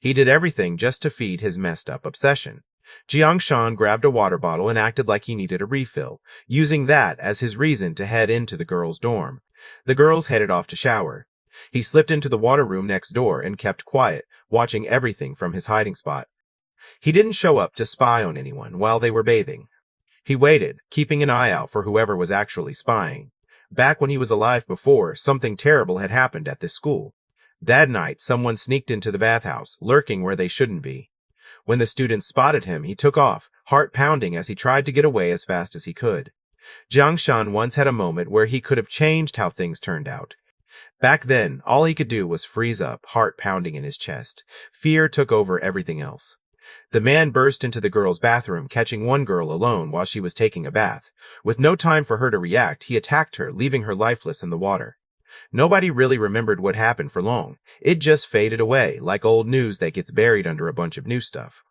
He did everything just to feed his messed up obsession. Jiang Shan grabbed a water bottle and acted like he needed a refill, using that as his reason to head into the girls' dorm. The girls headed off to shower. He slipped into the water room next door and kept quiet, watching everything from his hiding spot. He didn't show up to spy on anyone while they were bathing. He waited, keeping an eye out for whoever was actually spying. Back when he was alive before, something terrible had happened at this school. That night, someone sneaked into the bathhouse, lurking where they shouldn't be. When the students spotted him, he took off, heart pounding as he tried to get away as fast as he could. Jiang Shan once had a moment where he could have changed how things turned out. Back then, all he could do was freeze up, heart pounding in his chest. Fear took over everything else. The man burst into the girl's bathroom, catching one girl alone while she was taking a bath. With no time for her to react, he attacked her, leaving her lifeless in the water. Nobody really remembered what happened for long. It just faded away, like old news that gets buried under a bunch of new stuff.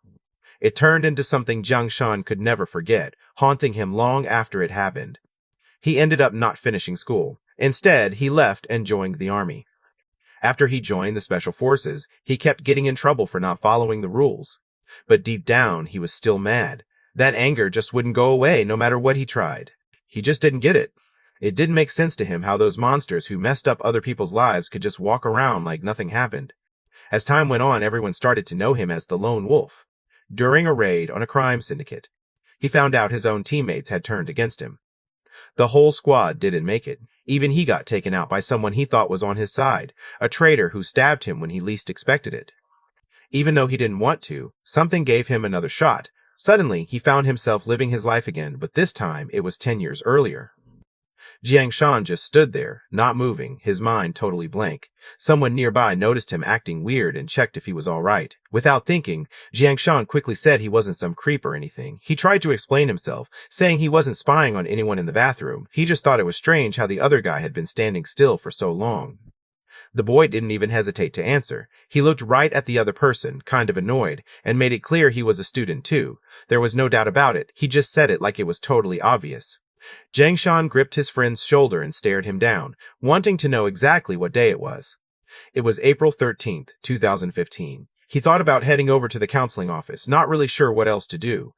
It turned into something Jiang Shan could never forget, haunting him long after it happened. He ended up not finishing school. Instead, he left and joined the army. After he joined the special forces, he kept getting in trouble for not following the rules. But deep down, he was still mad. That anger just wouldn't go away no matter what he tried. He just didn't get it. It didn't make sense to him how those monsters who messed up other people's lives could just walk around like nothing happened. As time went on, everyone started to know him as the Lone Wolf. During a raid on a crime syndicate, he found out his own teammates had turned against him. The whole squad didn't make it. Even he got taken out by someone he thought was on his side, a traitor who stabbed him when he least expected it. Even though he didn't want to, something gave him another shot. Suddenly, he found himself living his life again, but this time it was 10 years earlier. Jiang Shan just stood there, not moving, his mind totally blank. Someone nearby noticed him acting weird and checked if he was all right. Without thinking, Jiang Shan quickly said he wasn't some creep or anything. He tried to explain himself, saying he wasn't spying on anyone in the bathroom. He just thought it was strange how the other guy had been standing still for so long. The boy didn't even hesitate to answer. He looked right at the other person, kind of annoyed, and made it clear he was a student too. There was no doubt about it. He just said it like it was totally obvious. Jiang Shan gripped his friend's shoulder and stared him down, wanting to know exactly what day it was. It was April 13th, 2015. He thought about heading over to the counseling office, not really sure what else to do.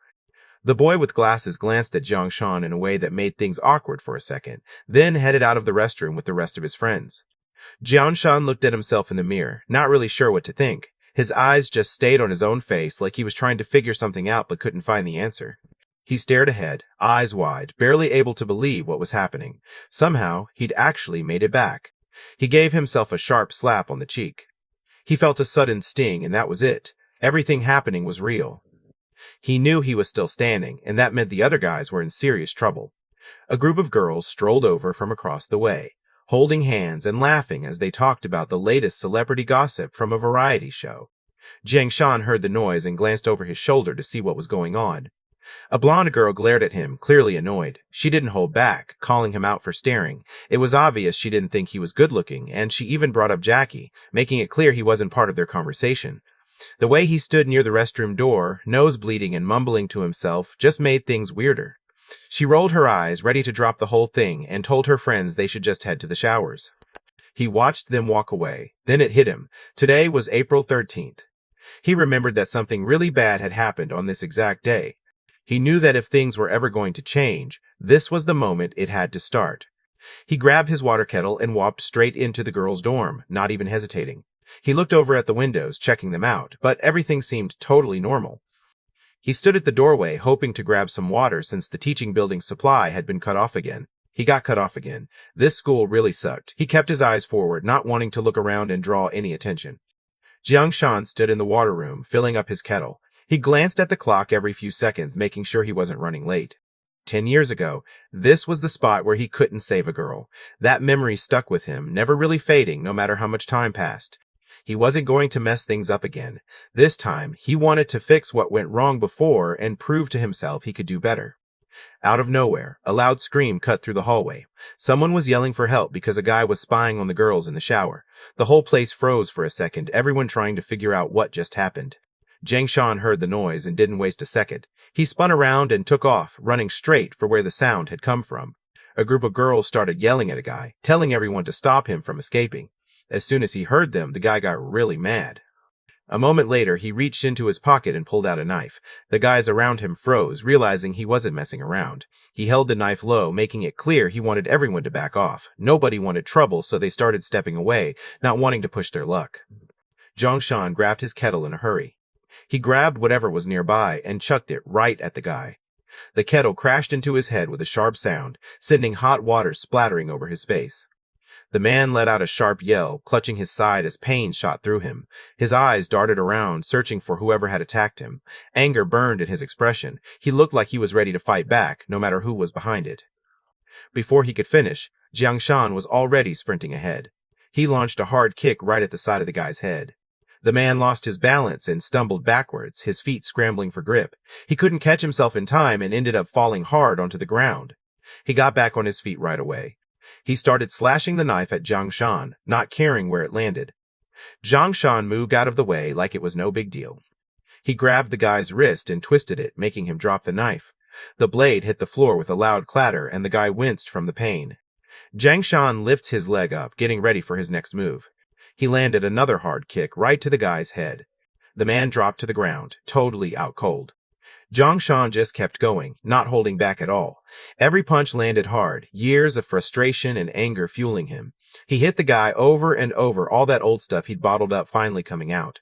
The boy with glasses glanced at Jiang Shan in a way that made things awkward for a second, then headed out of the restroom with the rest of his friends. Jiang Shan looked at himself in the mirror, not really sure what to think. His eyes just stayed on his own face like he was trying to figure something out but couldn't find the answer. He stared ahead, eyes wide, barely able to believe what was happening. Somehow, he'd actually made it back. He gave himself a sharp slap on the cheek. He felt a sudden sting, and that was it. Everything happening was real. He knew he was still standing, and that meant the other guys were in serious trouble. A group of girls strolled over from across the way, holding hands and laughing as they talked about the latest celebrity gossip from a variety show. Jiang Shan heard the noise and glanced over his shoulder to see what was going on. A blonde girl glared at him, clearly annoyed. She didn't hold back, calling him out for staring. It was obvious she didn't think he was good-looking, and she even brought up Jackie, making it clear he wasn't part of their conversation. The way he stood near the restroom door, nose bleeding and mumbling to himself, just made things weirder. She rolled her eyes, ready to drop the whole thing, and told her friends they should just head to the showers. He watched them walk away. Then it hit him. Today was April 13th. He remembered that something really bad had happened on this exact day. He knew that if things were ever going to change, this was the moment it had to start. He grabbed his water kettle and walked straight into the girls' dorm, not even hesitating. He looked over at the windows, checking them out, but everything seemed totally normal. He stood at the doorway, hoping to grab some water since the teaching building's supply had been cut off again. He got cut off again. This school really sucked. He kept his eyes forward, not wanting to look around and draw any attention. Jiang Shan stood in the water room, filling up his kettle. He glanced at the clock every few seconds, making sure he wasn't running late. 10 years ago, this was the spot where he couldn't save a girl. That memory stuck with him, never really fading, no matter how much time passed. He wasn't going to mess things up again. This time, he wanted to fix what went wrong before and prove to himself he could do better. Out of nowhere, a loud scream cut through the hallway. Someone was yelling for help because a guy was spying on the girls in the shower. The whole place froze for a second, everyone trying to figure out what just happened. Jiang Shan heard the noise and didn't waste a second. He spun around and took off, running straight for where the sound had come from. A group of girls started yelling at a guy, telling everyone to stop him from escaping. As soon as he heard them, the guy got really mad. A moment later, he reached into his pocket and pulled out a knife. The guys around him froze, realizing he wasn't messing around. He held the knife low, making it clear he wanted everyone to back off. Nobody wanted trouble, so they started stepping away, not wanting to push their luck. Zhongshan grabbed his kettle in a hurry. He grabbed whatever was nearby and chucked it right at the guy. The kettle crashed into his head with a sharp sound, sending hot water splattering over his face. The man let out a sharp yell, clutching his side as pain shot through him. His eyes darted around, searching for whoever had attacked him. Anger burned in his expression. He looked like he was ready to fight back, no matter who was behind it. Before he could finish, Jiangshan was already sprinting ahead. He launched a hard kick right at the side of the guy's head. The man lost his balance and stumbled backwards, his feet scrambling for grip. He couldn't catch himself in time and ended up falling hard onto the ground. He got back on his feet right away. He started slashing the knife at Jiangshan, not caring where it landed. Jiangshan moved out of the way like it was no big deal. He grabbed the guy's wrist and twisted it, making him drop the knife. The blade hit the floor with a loud clatter, and the guy winced from the pain. Jiangshan lifted his leg up, getting ready for his next move. He landed another hard kick right to the guy's head. The man dropped to the ground, totally out cold. Zhongshan just kept going, not holding back at all. Every punch landed hard, years of frustration and anger fueling him. He hit the guy over and over, all that old stuff he'd bottled up finally coming out.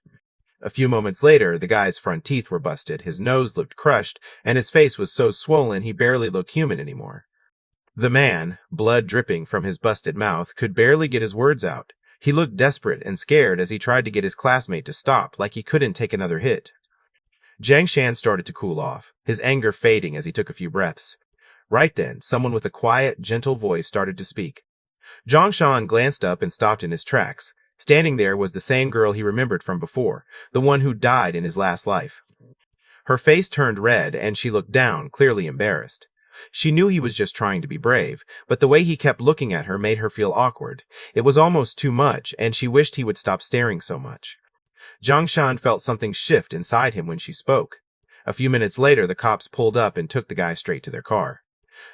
A few moments later, the guy's front teeth were busted, his nose looked crushed, and his face was so swollen he barely looked human anymore. The man, blood dripping from his busted mouth, could barely get his words out. He looked desperate and scared as he tried to get his classmate to stop, like he couldn't take another hit. Jiangshan started to cool off, his anger fading as he took a few breaths. Right then, someone with a quiet, gentle voice started to speak. Zhongshan glanced up and stopped in his tracks. Standing there was the same girl he remembered from before, the one who died in his last life. Her face turned red and she looked down, clearly embarrassed. She knew he was just trying to be brave, but the way he kept looking at her made her feel awkward. It was almost too much, and she wished he would stop staring so much. Zhongshan felt something shift inside him when she spoke. A few minutes later, the cops pulled up and took the guy straight to their car.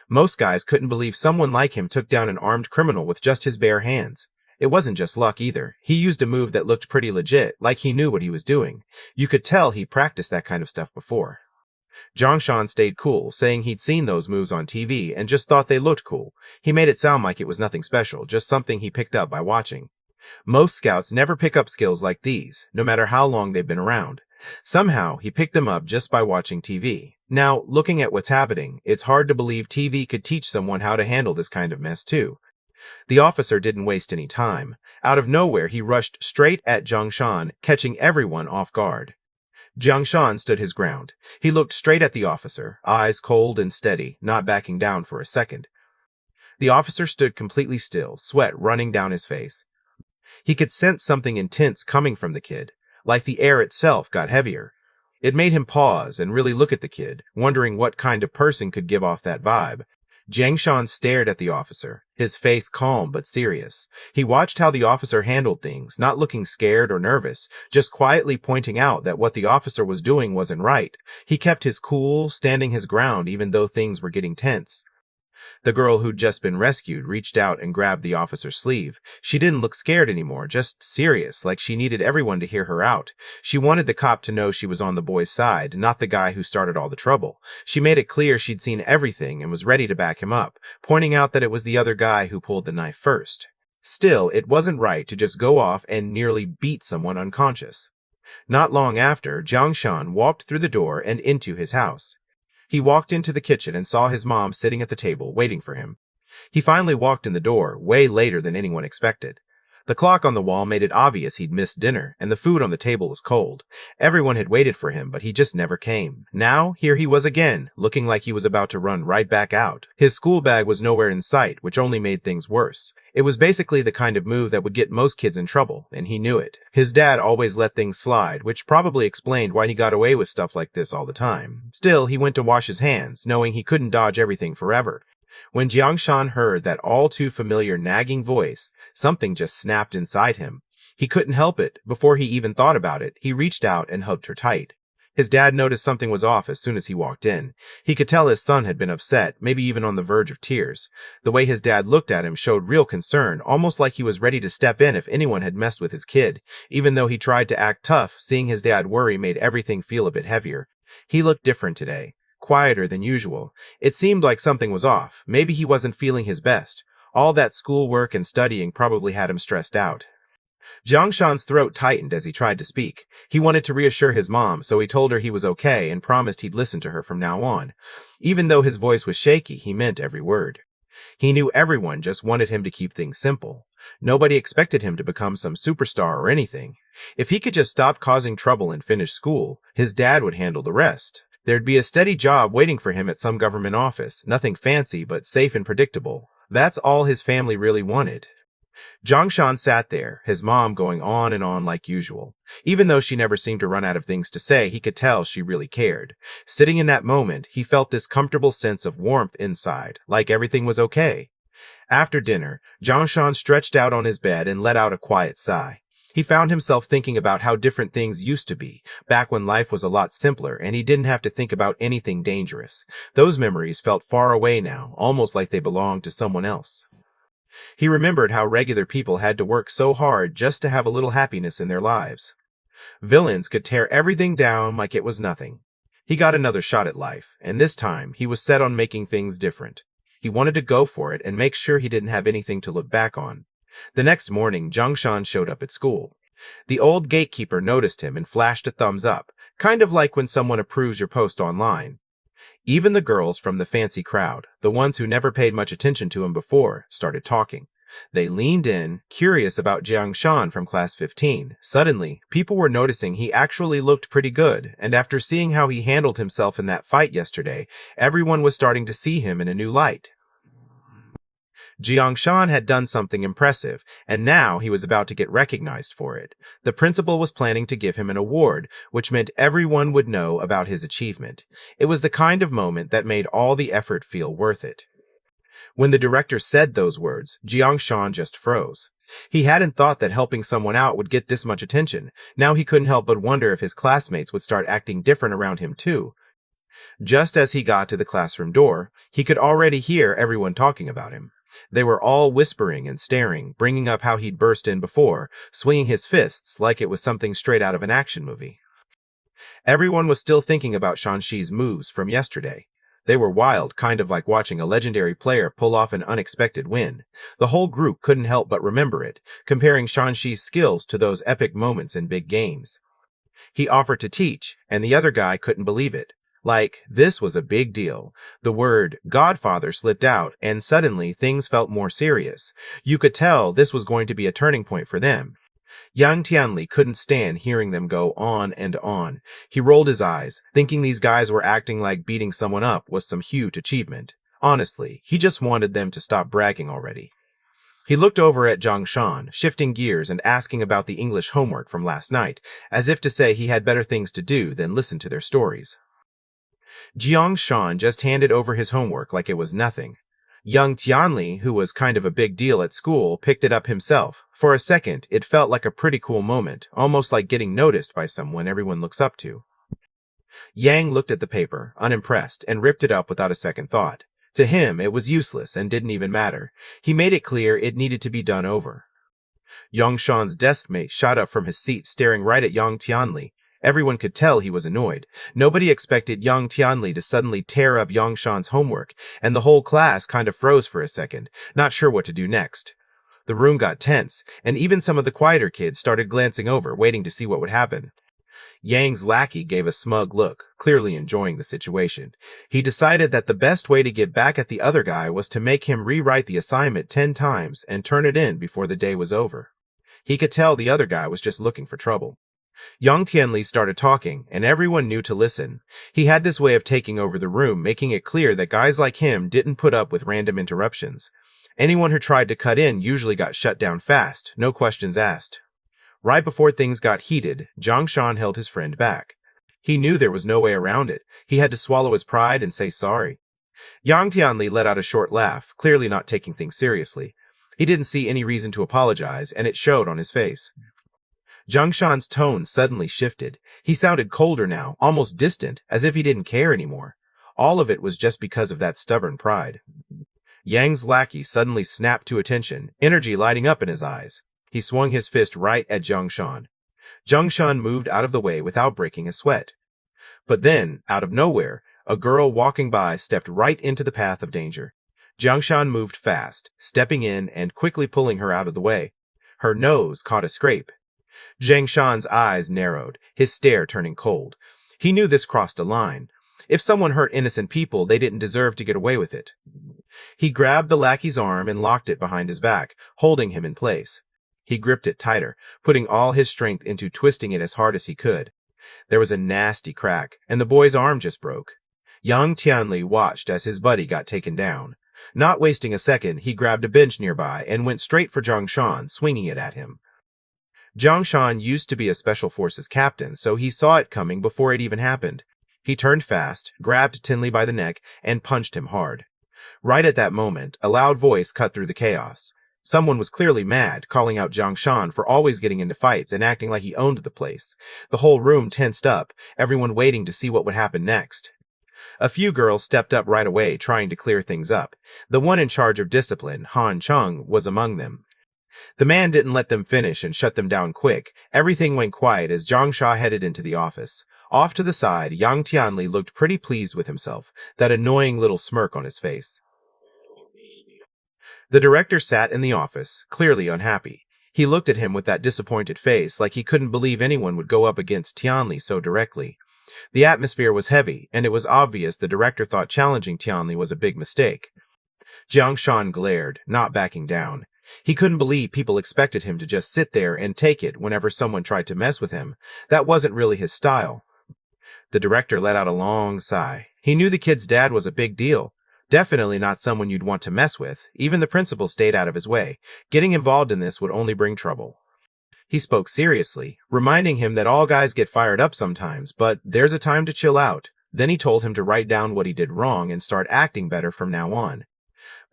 Most guys couldn't believe someone like him took down an armed criminal with just his bare hands. It wasn't just luck either. He used a move that looked pretty legit, like he knew what he was doing. You could tell he practiced that kind of stuff before. Zhongshan stayed cool, saying he'd seen those moves on TV and just thought they looked cool. He made it sound like it was nothing special, just something he picked up by watching. Most scouts never pick up skills like these, no matter how long they've been around. Somehow, he picked them up just by watching TV. Now, looking at what's happening, it's hard to believe TV could teach someone how to handle this kind of mess too. The officer didn't waste any time. Out of nowhere, he rushed straight at Zhongshan, catching everyone off guard. Zhongshan stood his ground. He looked straight at the officer, eyes cold and steady, not backing down for a second. The officer stood completely still, sweat running down his face. He could sense something intense coming from the kid, like the air itself got heavier. It made him pause and really look at the kid, wondering what kind of person could give off that vibe. Jiangshan stared at the officer, his face calm but serious. He watched how the officer handled things, not looking scared or nervous, just quietly pointing out that what the officer was doing wasn't right. He kept his cool, standing his ground even though things were getting tense. The girl who'd just been rescued reached out and grabbed the officer's sleeve. She didn't look scared anymore, just serious, like she needed everyone to hear her out. She wanted the cop to know she was on the boy's side, not the guy who started all the trouble. She made it clear she'd seen everything and was ready to back him up, pointing out that it was the other guy who pulled the knife first. Still, it wasn't right to just go off and nearly beat someone unconscious. Not long after, Zhongshan walked through the door and into his house. He walked into the kitchen and saw his mom sitting at the table, waiting for him. He finally walked in the door, way later than anyone expected. The clock on the wall made it obvious he'd missed dinner, and the food on the table was cold. Everyone had waited for him, but he just never came. Now, here he was again, looking like he was about to run right back out. His school bag was nowhere in sight, which only made things worse. It was basically the kind of move that would get most kids in trouble, and he knew it. His dad always let things slide, which probably explained why he got away with stuff like this all the time. Still, he went to wash his hands, knowing he couldn't dodge everything forever. When Jiangshan heard that all too familiar nagging voice, something just snapped inside him. He couldn't help it. Before he even thought about it, he reached out and hugged her tight. His dad noticed something was off as soon as he walked in. He could tell his son had been upset, maybe even on the verge of tears. The way his dad looked at him showed real concern, almost like he was ready to step in if anyone had messed with his kid. Even though he tried to act tough, seeing his dad worry made everything feel a bit heavier. He looked different today, quieter than usual. It seemed like something was off. Maybe he wasn't feeling his best. All that schoolwork and studying probably had him stressed out. Jiang Shan's throat tightened as he tried to speak. He wanted to reassure his mom, so he told her he was okay and promised he'd listen to her from now on. Even though his voice was shaky, he meant every word. He knew everyone just wanted him to keep things simple. Nobody expected him to become some superstar or anything. If he could just stop causing trouble and finish school, his dad would handle the rest. There'd be a steady job waiting for him at some government office, nothing fancy but safe and predictable. That's all his family really wanted. Jiang Shan sat there, his mom going on and on like usual. Even though she never seemed to run out of things to say, he could tell she really cared. Sitting in that moment, he felt this comfortable sense of warmth inside, like everything was okay. After dinner, Jiang Shan stretched out on his bed and let out a quiet sigh. He found himself thinking about how different things used to be, back when life was a lot simpler and he didn't have to think about anything dangerous. Those memories felt far away now, almost like they belonged to someone else. He remembered how regular people had to work so hard just to have a little happiness in their lives. Villains could tear everything down like it was nothing. He got another shot at life, and this time he was set on making things different. He wanted to go for it and make sure he didn't have anything to look back on. The next morning, Jiang Shan showed up at school. The old gatekeeper noticed him and flashed a thumbs up, kind of like when someone approves your post online. Even the girls from the fancy crowd, the ones who never paid much attention to him before, started talking. They leaned in, curious about Jiang Shan from class 15. Suddenly, people were noticing he actually looked pretty good, and after seeing how he handled himself in that fight yesterday, everyone was starting to see him in a new light. Jiang Shan had done something impressive, and now he was about to get recognized for it. The principal was planning to give him an award, which meant everyone would know about his achievement. It was the kind of moment that made all the effort feel worth it. When the director said those words, Jiang Shan just froze. He hadn't thought that helping someone out would get this much attention. Now he couldn't help but wonder if his classmates would start acting different around him too. Just as he got to the classroom door, he could already hear everyone talking about him. They were all whispering and staring, bringing up how he'd burst in before, swinging his fists like it was something straight out of an action movie. Everyone was still thinking about Shanxi's moves from yesterday. They were wild, kind of like watching a legendary player pull off an unexpected win. The whole group couldn't help but remember it, comparing Shanxi's skills to those epic moments in big games. He offered to teach, and the other guy couldn't believe it. Like, this was a big deal. The word Godfather slipped out, and suddenly things felt more serious. You could tell this was going to be a turning point for them. Yang Tianli couldn't stand hearing them go on and on. He rolled his eyes, thinking these guys were acting like beating someone up was some huge achievement. Honestly, he just wanted them to stop bragging already. He looked over at Jiang Shan, shifting gears and asking about the English homework from last night, as if to say he had better things to do than listen to their stories. Jiang Shan just handed over his homework like it was nothing. Young Tianli, who was kind of a big deal at school, picked it up himself. For a second, it felt like a pretty cool moment, almost like getting noticed by someone everyone looks up to. Yang looked at the paper, unimpressed, and ripped it up without a second thought. To him, it was useless and didn't even matter. He made it clear it needed to be done over. Yang Shan's desk mate shot up from his seat, staring right at Yang Tianli. Everyone could tell he was annoyed. Nobody expected Yang Tianli to suddenly tear up Yang Shan's homework, and the whole class kind of froze for a second, not sure what to do next. The room got tense, and even some of the quieter kids started glancing over, waiting to see what would happen. Yang's lackey gave a smug look, clearly enjoying the situation. He decided that the best way to get back at the other guy was to make him rewrite the assignment 10 times and turn it in before the day was over. He could tell the other guy was just looking for trouble. Yang Tianli started talking, and everyone knew to listen. He had this way of taking over the room, making it clear that guys like him didn't put up with random interruptions. Anyone who tried to cut in usually got shut down fast, no questions asked. Right before things got heated, Jiang Shan held his friend back. He knew there was no way around it. He had to swallow his pride and say sorry. Yang Tianli let out a short laugh, clearly not taking things seriously. He didn't see any reason to apologize, and it showed on his face. Jiang Shan's tone suddenly shifted. He sounded colder now, almost distant, as if he didn't care anymore. All of it was just because of that stubborn pride. Yang's lackey suddenly snapped to attention, energy lighting up in his eyes. He swung his fist right at Jiang Shan. Jiang Shan moved out of the way without breaking a sweat. But then, out of nowhere, a girl walking by stepped right into the path of danger. Jiang Shan moved fast, stepping in and quickly pulling her out of the way. Her nose caught a scrape. Jiang Shan's eyes narrowed, his stare turning cold. He knew this crossed a line. If someone hurt innocent people, they didn't deserve to get away with it. He grabbed the lackey's arm and locked it behind his back, holding him in place. He gripped it tighter, putting all his strength into twisting it as hard as he could. There was a nasty crack, and the boy's arm just broke. Yang Tianli watched as his buddy got taken down. Not wasting a second, he grabbed a bench nearby and went straight for Jiang Shan, swinging it at him. Jiang Shan used to be a special forces captain, so he saw it coming before it even happened. He turned fast, grabbed Tinley by the neck, and punched him hard. Right at that moment, a loud voice cut through the chaos. Someone was clearly mad, calling out Jiang Shan for always getting into fights and acting like he owned the place. The whole room tensed up, everyone waiting to see what would happen next. A few girls stepped up right away, trying to clear things up. The one in charge of discipline, Han Chung, was among them. The man didn't let them finish and shut them down quick. Everything went quiet as Jiang Sha headed into the office. Off to the side, Yang Tianli looked pretty pleased with himself, that annoying little smirk on his face. The director sat in the office, clearly unhappy. He looked at him with that disappointed face, like he couldn't believe anyone would go up against Tianli so directly. The atmosphere was heavy, and it was obvious the director thought challenging Tianli was a big mistake. Jiang Shan glared, not backing down. He couldn't believe people expected him to just sit there and take it whenever someone tried to mess with him. That wasn't really his style. The director let out a long sigh. He knew the kid's dad was a big deal. Definitely not someone you'd want to mess with. Even the principal stayed out of his way. Getting involved in this would only bring trouble. He spoke seriously, reminding him that all guys get fired up sometimes, but there's a time to chill out. Then he told him to write down what he did wrong and start acting better from now on.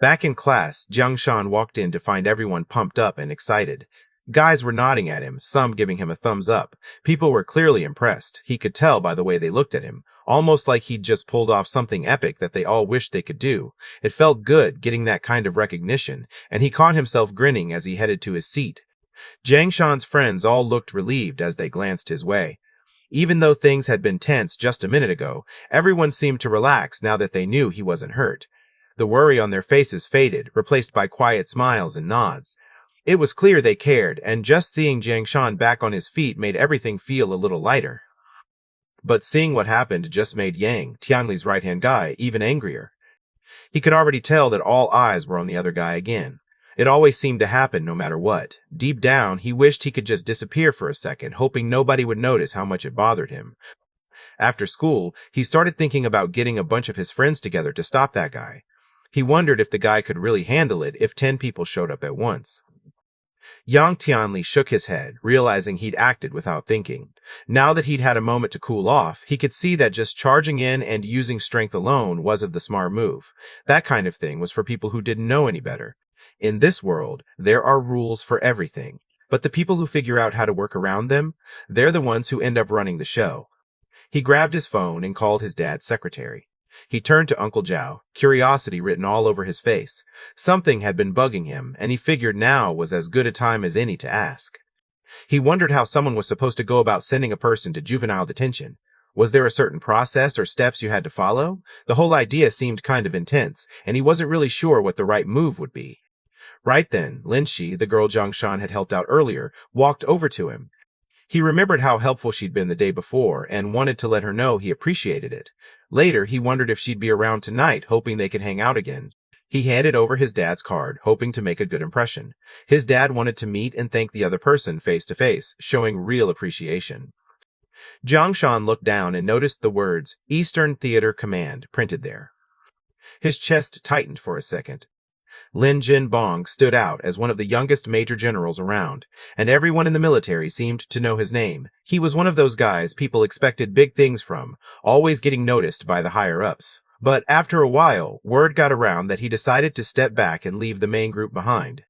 Back in class, Jiang Shan walked in to find everyone pumped up and excited. Guys were nodding at him, some giving him a thumbs up. People were clearly impressed. He could tell by the way they looked at him, almost like he'd just pulled off something epic that they all wished they could do. It felt good getting that kind of recognition, and he caught himself grinning as he headed to his seat. Jiang Shan's friends all looked relieved as they glanced his way. Even though things had been tense just a minute ago, everyone seemed to relax now that they knew he wasn't hurt. The worry on their faces faded, replaced by quiet smiles and nods. It was clear they cared, and just seeing Jiang Shan back on his feet made everything feel a little lighter. But seeing what happened just made Yang, Tianli's right-hand guy, even angrier. He could already tell that all eyes were on the other guy again. It always seemed to happen no matter what. Deep down, he wished he could just disappear for a second, hoping nobody would notice how much it bothered him. After school, he started thinking about getting a bunch of his friends together to stop that guy. He wondered if the guy could really handle it if 10 people showed up at once. Yang Tianli shook his head, realizing he'd acted without thinking. Now that he'd had a moment to cool off, he could see that just charging in and using strength alone wasn't the smart move. That kind of thing was for people who didn't know any better. In this world, there are rules for everything, but the people who figure out how to work around them, they're the ones who end up running the show. He grabbed his phone and called his dad's secretary. He turned to Uncle Zhao, curiosity written all over his face. Something had been bugging him, and he figured now was as good a time as any to ask. He wondered how someone was supposed to go about sending a person to juvenile detention. Was there a certain process or steps you had to follow? The whole idea seemed kind of intense, and he wasn't really sure what the right move would be. Right then, Lin Shi, the girl Jiang Shan had helped out earlier, walked over to him. He remembered how helpful she'd been the day before and wanted to let her know he appreciated it. Later, he wondered if she'd be around tonight, hoping they could hang out again. He handed over his dad's card, hoping to make a good impression. His dad wanted to meet and thank the other person face to face, showing real appreciation. Jiang Shan looked down and noticed the words, Eastern Theater Command, printed there. His chest tightened for a second. Lin Jin Bong stood out as one of the youngest major generals around, and everyone in the military seemed to know his name. He was one of those guys people expected big things from, always getting noticed by the higher-ups. But after a while, word got around that he decided to step back and leave the main group behind.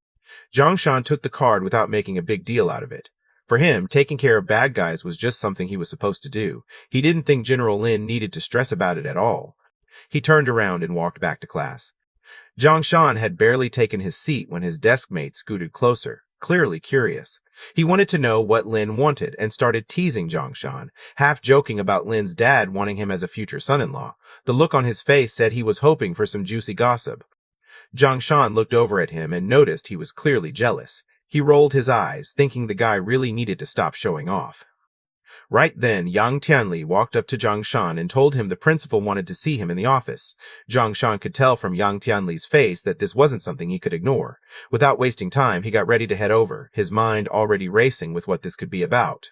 Jiang Shan took the card without making a big deal out of it. For him, taking care of bad guys was just something he was supposed to do. He didn't think General Lin needed to stress about it at all. He turned around and walked back to class. Jiang Shan had barely taken his seat when his desk mate scooted closer, clearly curious. He wanted to know what Lin wanted and started teasing Jiang Shan, half joking about Lin's dad wanting him as a future son-in-law. The look on his face said he was hoping for some juicy gossip. Jiang Shan looked over at him and noticed he was clearly jealous. He rolled his eyes, thinking the guy really needed to stop showing off. Right then, Yang Tianli walked up to Jiang Shan and told him the principal wanted to see him in the office. Jiang Shan could tell from Yang Tianli's face that this wasn't something he could ignore. Without wasting time, he got ready to head over, his mind already racing with what this could be about.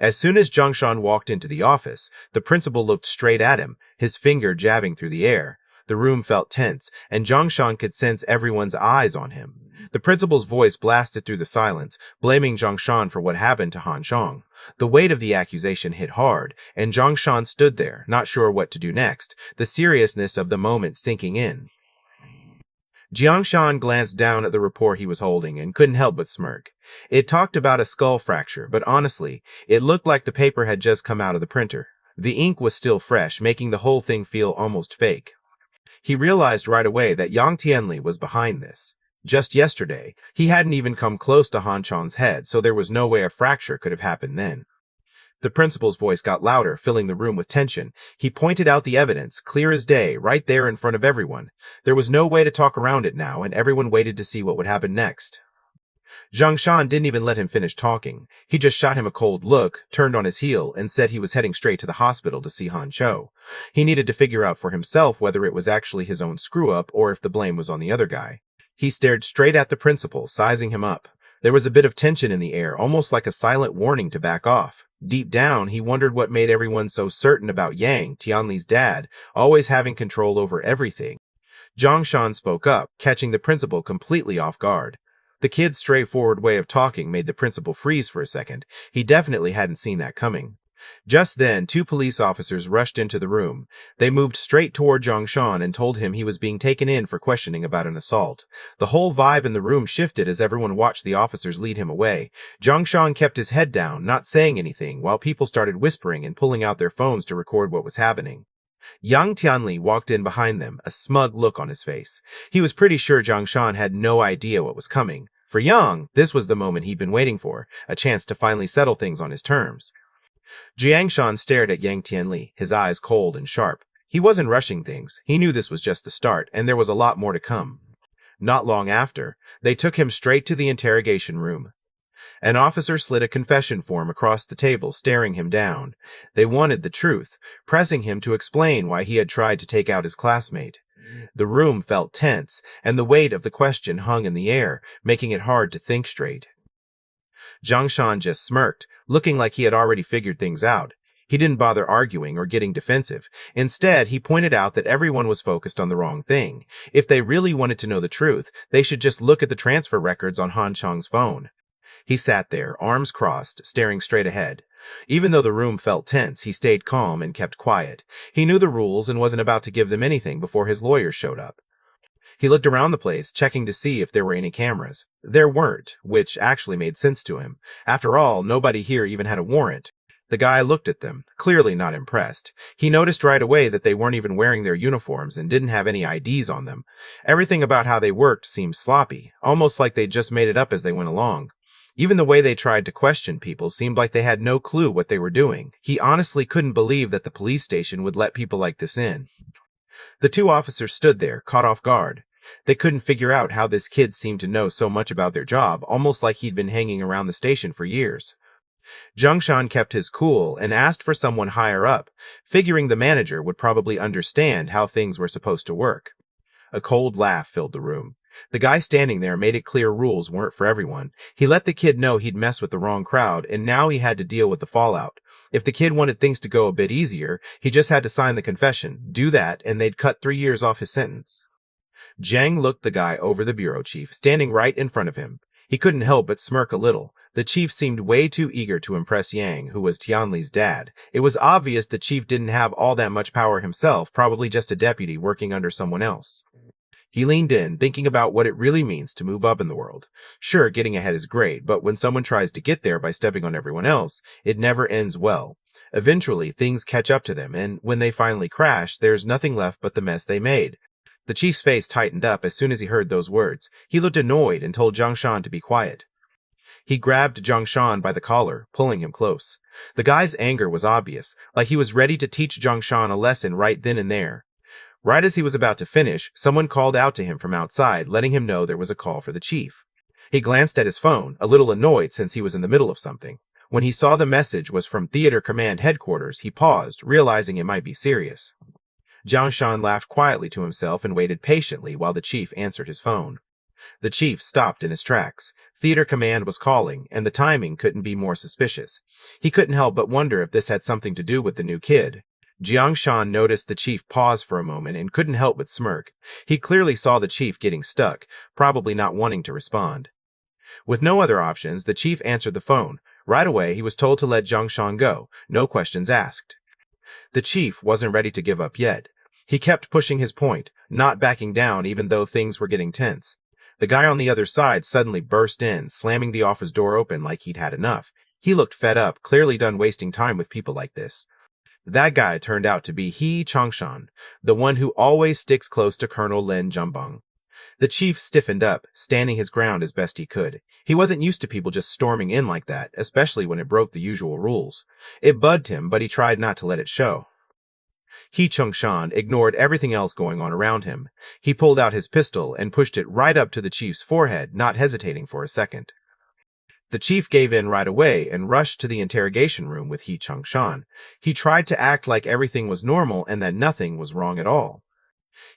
As soon as Jiang Shan walked into the office, the principal looked straight at him, his finger jabbing through the air. The room felt tense, and Jiang Shan could sense everyone's eyes on him. The principal's voice blasted through the silence, blaming Jiang Shan for what happened to Han Chong. The weight of the accusation hit hard, and Jiang Shan stood there, not sure what to do next, the seriousness of the moment sinking in. Jiang Shan glanced down at the report he was holding and couldn't help but smirk. It talked about a skull fracture, but honestly, it looked like the paper had just come out of the printer. The ink was still fresh, making the whole thing feel almost fake. He realized right away that Yang Tianli was behind this. Just yesterday, he hadn't even come close to Han Chong's head, so there was no way a fracture could have happened then. The principal's voice got louder, filling the room with tension. He pointed out the evidence, clear as day, right there in front of everyone. There was no way to talk around it now, and everyone waited to see what would happen next. Jiang Shan didn't even let him finish talking. He just shot him a cold look, turned on his heel, and said he was heading straight to the hospital to see Han Cho. He needed to figure out for himself whether it was actually his own screw-up or if the blame was on the other guy. He stared straight at the principal, sizing him up. There was a bit of tension in the air, almost like a silent warning to back off. Deep down, he wondered what made everyone so certain about Yang, Tianli's dad, always having control over everything. Jiang Shan spoke up, catching the principal completely off guard. The kid's straightforward way of talking made the principal freeze for a second. He definitely hadn't seen that coming. Just then, 2 police officers rushed into the room. They moved straight toward Jiang Shan and told him he was being taken in for questioning about an assault. The whole vibe in the room shifted as everyone watched the officers lead him away. Jiang Shan kept his head down, not saying anything, while people started whispering and pulling out their phones to record what was happening. Yang Tianli walked in behind them, a smug look on his face. He was pretty sure Jiang Shan had no idea what was coming. For Yang, this was the moment he'd been waiting for, a chance to finally settle things on his terms. Jiang Shan stared at Yang Tianli, his eyes cold and sharp. He wasn't rushing things. He knew this was just the start, and there was a lot more to come. Not long after, they took him straight to the interrogation room. An officer slid a confession form across the table, staring him down. They wanted the truth, pressing him to explain why he had tried to take out his classmate. The room felt tense, and the weight of the question hung in the air, making it hard to think straight. Jiang Shan just smirked, looking like he had already figured things out. He didn't bother arguing or getting defensive. Instead, he pointed out that everyone was focused on the wrong thing. If they really wanted to know the truth, they should just look at the transfer records on Han Chong's phone. He sat there, arms crossed, staring straight ahead. Even though the room felt tense, he stayed calm and kept quiet. He knew the rules and wasn't about to give them anything before his lawyers showed up. He looked around the place, checking to see if there were any cameras. There weren't, which actually made sense to him. After all, nobody here even had a warrant. The guy looked at them, clearly not impressed. He noticed right away that they weren't even wearing their uniforms and didn't have any IDs on them. Everything about how they worked seemed sloppy, almost like they'd just made it up as they went along. Even the way they tried to question people seemed like they had no clue what they were doing. He honestly couldn't believe that the police station would let people like this in. The 2 officers stood there, caught off guard. They couldn't figure out how this kid seemed to know so much about their job, almost like he'd been hanging around the station for years. Jiang Shan kept his cool and asked for someone higher up, figuring the manager would probably understand how things were supposed to work. A cold laugh filled the room. The guy standing there made it clear rules weren't for everyone. He let the kid know he'd messed with the wrong crowd, and now he had to deal with the fallout. If the kid wanted things to go a bit easier, he just had to sign the confession, do that, and they'd cut 3 years off his sentence. Jiang looked the guy over the bureau chief, standing right in front of him. He couldn't help but smirk a little. The chief seemed way too eager to impress Yang, who was Tianli's dad. It was obvious the chief didn't have all that much power himself, probably just a deputy working under someone else. He leaned in, thinking about what it really means to move up in the world. Sure, getting ahead is great, but when someone tries to get there by stepping on everyone else, it never ends well. Eventually, things catch up to them, and when they finally crash, there's nothing left but the mess they made. The chief's face tightened up as soon as he heard those words. He looked annoyed and told Zhang Shan to be quiet. He grabbed Zhang Shan by the collar, pulling him close. The guy's anger was obvious, like he was ready to teach Zhang Shan a lesson right then and there. Right as he was about to finish, someone called out to him from outside, letting him know there was a call for the chief. He glanced at his phone, a little annoyed since he was in the middle of something. When he saw the message was from Theater Command Headquarters, he paused, realizing it might be serious. Zhang Shan laughed quietly to himself and waited patiently while the chief answered his phone. The chief stopped in his tracks. Theater Command was calling, and the timing couldn't be more suspicious. He couldn't help but wonder if this had something to do with the new kid. Jiang Shan noticed the chief pause for a moment and couldn't help but smirk. He clearly saw the chief getting stuck, probably not wanting to respond. With no other options, the chief answered the phone. Right away, he was told to let Jiang Shan go, no questions asked. The chief wasn't ready to give up yet. He kept pushing his point, not backing down even though things were getting tense. The guy on the other side suddenly burst in, slamming the office door open like he'd had enough. He looked fed up, clearly done wasting time with people like this. That guy turned out to be He Changshan, the one who always sticks close to Colonel Lin Jumbang. The chief stiffened up, standing his ground as best he could. He wasn't used to people just storming in like that, especially when it broke the usual rules. It bugged him, but he tried not to let it show. He Chung-shan ignored everything else going on around him. He pulled out his pistol and pushed it right up to the chief's forehead, not hesitating for a second. The chief gave in right away and rushed to the interrogation room with He Chung-shan. He tried to act like everything was normal and that nothing was wrong at all.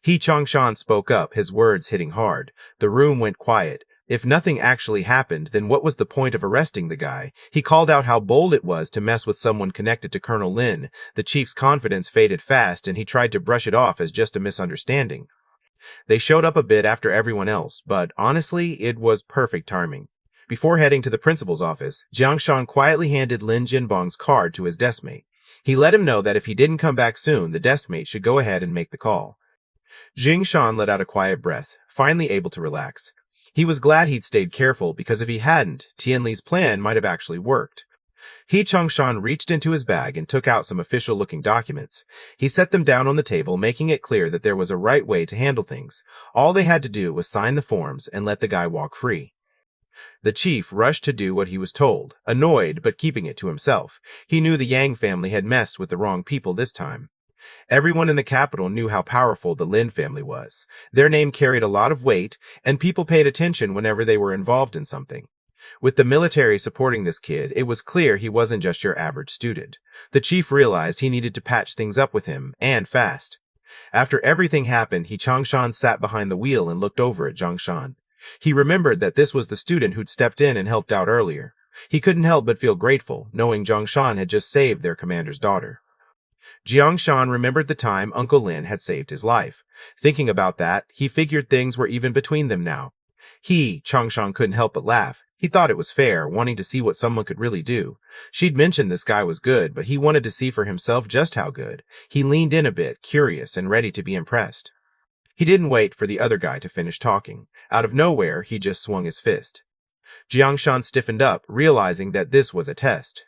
He Chung-shan spoke up, his words hitting hard. The room went quiet. If nothing actually happened, then what was the point of arresting the guy? He called out how bold it was to mess with someone connected to Colonel Lin. The chief's confidence faded fast, and he tried to brush it off as just a misunderstanding. They showed up a bit after everyone else, but honestly, it was perfect timing. Before heading to the principal's office, Jiang Shan quietly handed Lin Jinbang's card to his deskmate. He let him know that if he didn't come back soon, the deskmate should go ahead and make the call. Jing Shan let out a quiet breath, finally able to relax. He was glad he'd stayed careful because if he hadn't, Tian Li's plan might have actually worked. He Chung-shan reached into his bag and took out some official-looking documents. He set them down on the table, making it clear that there was a right way to handle things. All they had to do was sign the forms and let the guy walk free. The chief rushed to do what he was told, annoyed but keeping it to himself. He knew the Yang family had messed with the wrong people this time. Everyone in the capital knew how powerful the Lin family was. Their name carried a lot of weight, and people paid attention whenever they were involved in something. With the military supporting this kid, it was clear he wasn't just your average student. The chief realized he needed to patch things up with him, and fast. After everything happened, He Changshan sat behind the wheel and looked over at Zhang Shan. He remembered that this was the student who'd stepped in and helped out earlier. He couldn't help but feel grateful, knowing Zhang Shan had just saved their commander's daughter. Jiang Shan remembered the time Uncle Lin had saved his life. Thinking about that, he figured things were even between them now. Changshan couldn't help but laugh. He thought it was fair, wanting to see what someone could really do. She'd mentioned this guy was good, but he wanted to see for himself just how good. He leaned in a bit, curious and ready to be impressed. He didn't wait for the other guy to finish talking. Out of nowhere, he just swung his fist. Jiang Shan stiffened up, realizing that this was a test.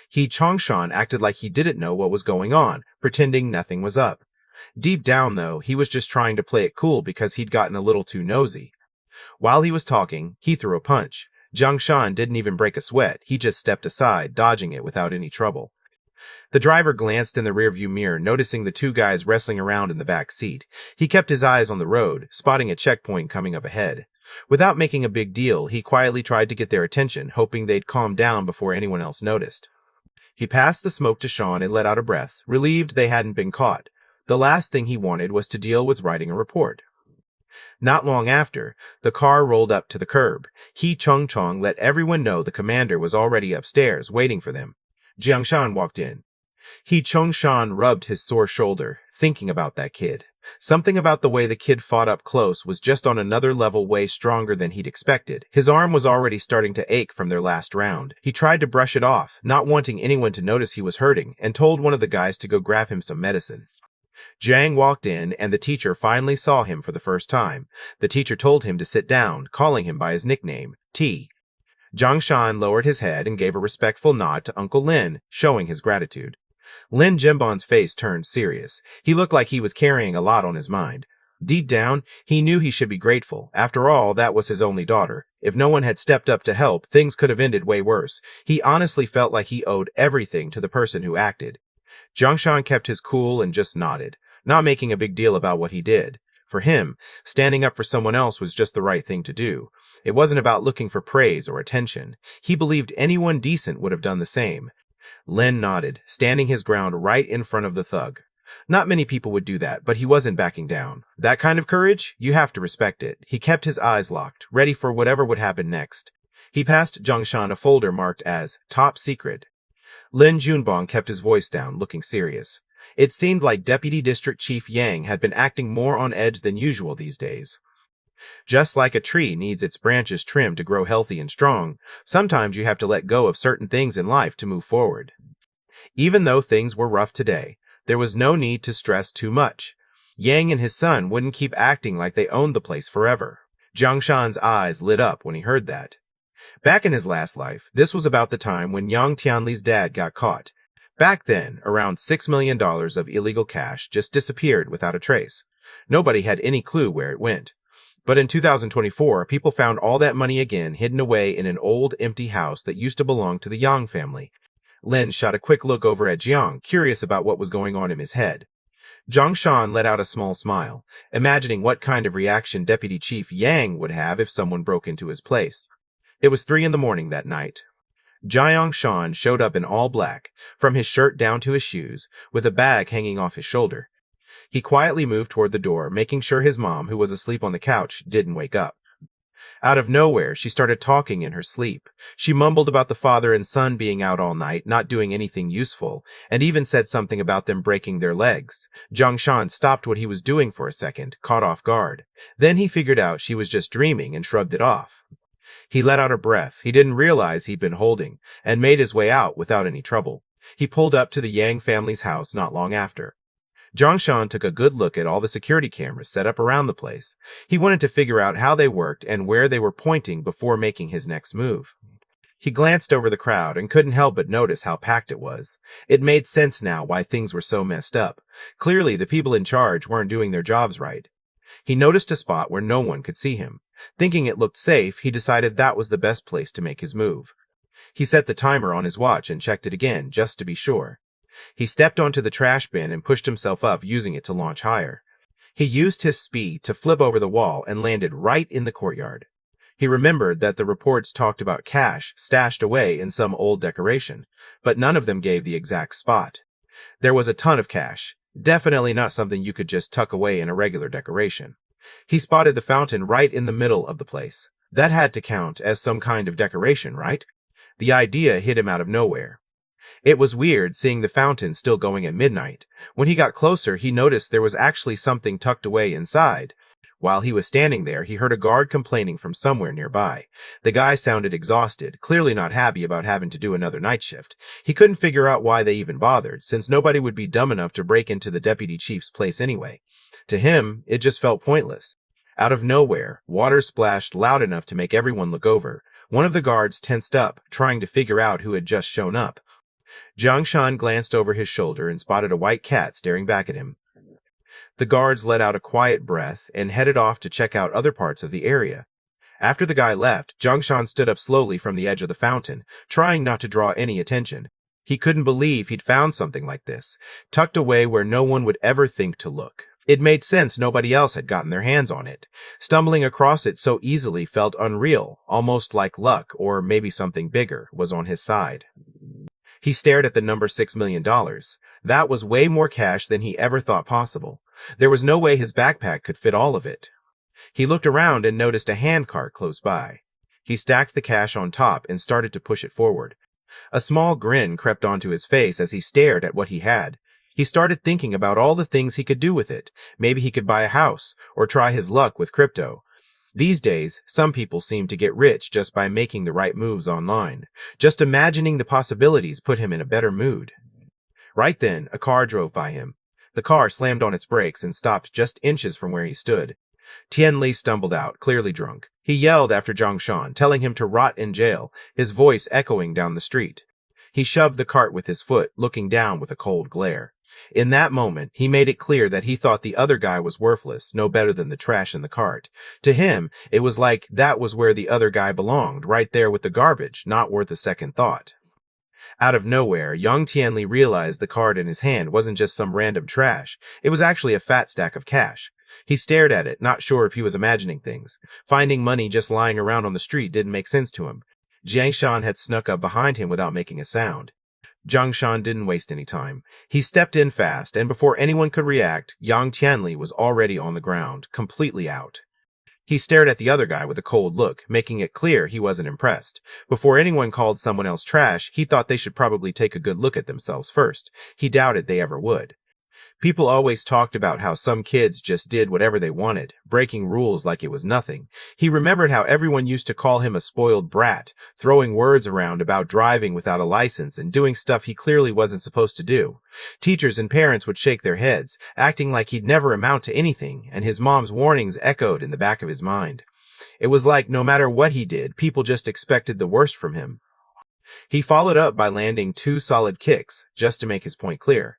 He Changshan acted like he didn't know what was going on, pretending nothing was up. Deep down, though, he was just trying to play it cool because he'd gotten a little too nosy. While he was talking, he threw a punch. Jiang Shan didn't even break a sweat. He just stepped aside, dodging it without any trouble. The driver glanced in the rearview mirror, noticing the two guys wrestling around in the back seat. He kept his eyes on the road, spotting a checkpoint coming up ahead. Without making a big deal, he quietly tried to get their attention, hoping they'd calm down before anyone else noticed. He passed the smoke to Sean and let out a breath, relieved they hadn't been caught. The last thing he wanted was to deal with writing a report. Not long after, the car rolled up to the curb. He Chung-chong let everyone know the commander was already upstairs, waiting for them. Jiang Shan walked in. He Chung-shan rubbed his sore shoulder, thinking about that kid. Something about the way the kid fought up close was just on another level way stronger than he'd expected. His arm was already starting to ache from their last round. He tried to brush it off, not wanting anyone to notice he was hurting, and told one of the guys to go grab him some medicine. Jiang walked in, and the teacher finally saw him for the first time. The teacher told him to sit down, calling him by his nickname, T. Jiangshan lowered his head and gave a respectful nod to Uncle Lin, showing his gratitude. Lin Jimbon's face turned serious. He looked like he was carrying a lot on his mind. Deep down, he knew he should be grateful. After all, that was his only daughter. If no one had stepped up to help, things could have ended way worse. He honestly felt like he owed everything to the person who acted. Jiangshan kept his cool and just nodded, not making a big deal about what he did. For him, standing up for someone else was just the right thing to do. It wasn't about looking for praise or attention. He believed anyone decent would have done the same. Lin nodded, standing his ground right in front of the thug. Not many people would do that, but he wasn't backing down. That kind of courage? You have to respect it. He kept his eyes locked, ready for whatever would happen next. He passed Jiangshan a folder marked as Top Secret. Lin Junbong kept his voice down, looking serious. It seemed like Deputy District Chief Yang had been acting more on edge than usual these days. Just like a tree needs its branches trimmed to grow healthy and strong, sometimes you have to let go of certain things in life to move forward. Even though things were rough today, there was no need to stress too much. Yang and his son wouldn't keep acting like they owned the place forever. Jiangshan's eyes lit up when he heard that. Back in his last life, this was about the time when Yang Tianli's dad got caught. Back then, around $6 million of illegal cash just disappeared without a trace. Nobody had any clue where it went. But in 2024, people found all that money again hidden away in an old, empty house that used to belong to the Yang family. Lin shot a quick look over at Jiang, curious about what was going on in his head. Jiangshan let out a small smile, imagining what kind of reaction Deputy Chief Yang would have if someone broke into his place. It was 3 a.m. that night. Jiangshan showed up in all black, from his shirt down to his shoes, with a bag hanging off his shoulder. He quietly moved toward the door, making sure his mom, who was asleep on the couch, didn't wake up. Out of nowhere, she started talking in her sleep. She mumbled about the father and son being out all night, not doing anything useful, and even said something about them breaking their legs. Jiangshan stopped what he was doing for a second, caught off guard. Then he figured out she was just dreaming and shrugged it off. He let out a breath he didn't realize he'd been holding, and made his way out without any trouble. He pulled up to the Yang family's house not long after. Jiangshan took a good look at all the security cameras set up around the place. He wanted to figure out how they worked and where they were pointing before making his next move. He glanced over the crowd and couldn't help but notice how packed it was. It made sense now why things were so messed up. Clearly, the people in charge weren't doing their jobs right. He noticed a spot where no one could see him. Thinking it looked safe, he decided that was the best place to make his move. He set the timer on his watch and checked it again, just to be sure. He stepped onto the trash bin and pushed himself up, using it to launch higher. He used his speed to flip over the wall and landed right in the courtyard. He remembered that the reports talked about cash stashed away in some old decoration, but none of them gave the exact spot. There was a ton of cash, definitely not something you could just tuck away in a regular decoration. He spotted the fountain right in the middle of the place. That had to count as some kind of decoration, right? The idea hit him out of nowhere. It was weird seeing the fountain still going at midnight. When he got closer, he noticed there was actually something tucked away inside. While he was standing there, he heard a guard complaining from somewhere nearby. The guy sounded exhausted, clearly not happy about having to do another night shift. He couldn't figure out why they even bothered, since nobody would be dumb enough to break into the deputy chief's place anyway. To him, it just felt pointless. Out of nowhere, water splashed loud enough to make everyone look over. One of the guards tensed up, trying to figure out who had just shown up. Jiangshan glanced over his shoulder and spotted a white cat staring back at him. The guards let out a quiet breath and headed off to check out other parts of the area. After the guy left, Jiangshan stood up slowly from the edge of the fountain, trying not to draw any attention. He couldn't believe he'd found something like this, tucked away where no one would ever think to look. It made sense nobody else had gotten their hands on it. Stumbling across it so easily felt unreal, almost like luck, or maybe something bigger, was on his side. He stared at the number $6 million. That was way more cash than he ever thought possible. There was no way his backpack could fit all of it. He looked around and noticed a handcart close by. He stacked the cash on top and started to push it forward. A small grin crept onto his face as he stared at what he had. He started thinking about all the things he could do with it. Maybe he could buy a house, or try his luck with crypto. These days, some people seem to get rich just by making the right moves online. Just imagining the possibilities put him in a better mood. Right then, a car drove by him. The car slammed on its brakes and stopped just inches from where he stood. Tian Li stumbled out, clearly drunk. He yelled after Zhongshan, telling him to rot in jail, his voice echoing down the street. He shoved the cart with his foot, looking down with a cold glare. In that moment, he made it clear that he thought the other guy was worthless, no better than the trash in the cart. To him, it was like that was where the other guy belonged, right there with the garbage, not worth a second thought. Out of nowhere, young Tianli realized the card in his hand wasn't just some random trash. It was actually a fat stack of cash. He stared at it, not sure if he was imagining things. Finding money just lying around on the street didn't make sense to him. Jiang Shan had snuck up behind him without making a sound. Zhang Shan didn't waste any time. He stepped in fast, and before anyone could react, Yang Tianli was already on the ground, completely out. He stared at the other guy with a cold look, making it clear he wasn't impressed. Before anyone called someone else trash, he thought they should probably take a good look at themselves first. He doubted they ever would. People always talked about how some kids just did whatever they wanted, breaking rules like it was nothing. He remembered how everyone used to call him a spoiled brat, throwing words around about driving without a license and doing stuff he clearly wasn't supposed to do. Teachers and parents would shake their heads, acting like he'd never amount to anything, and his mom's warnings echoed in the back of his mind. It was like no matter what he did, people just expected the worst from him. He followed up by landing 2 solid kicks, just to make his point clear.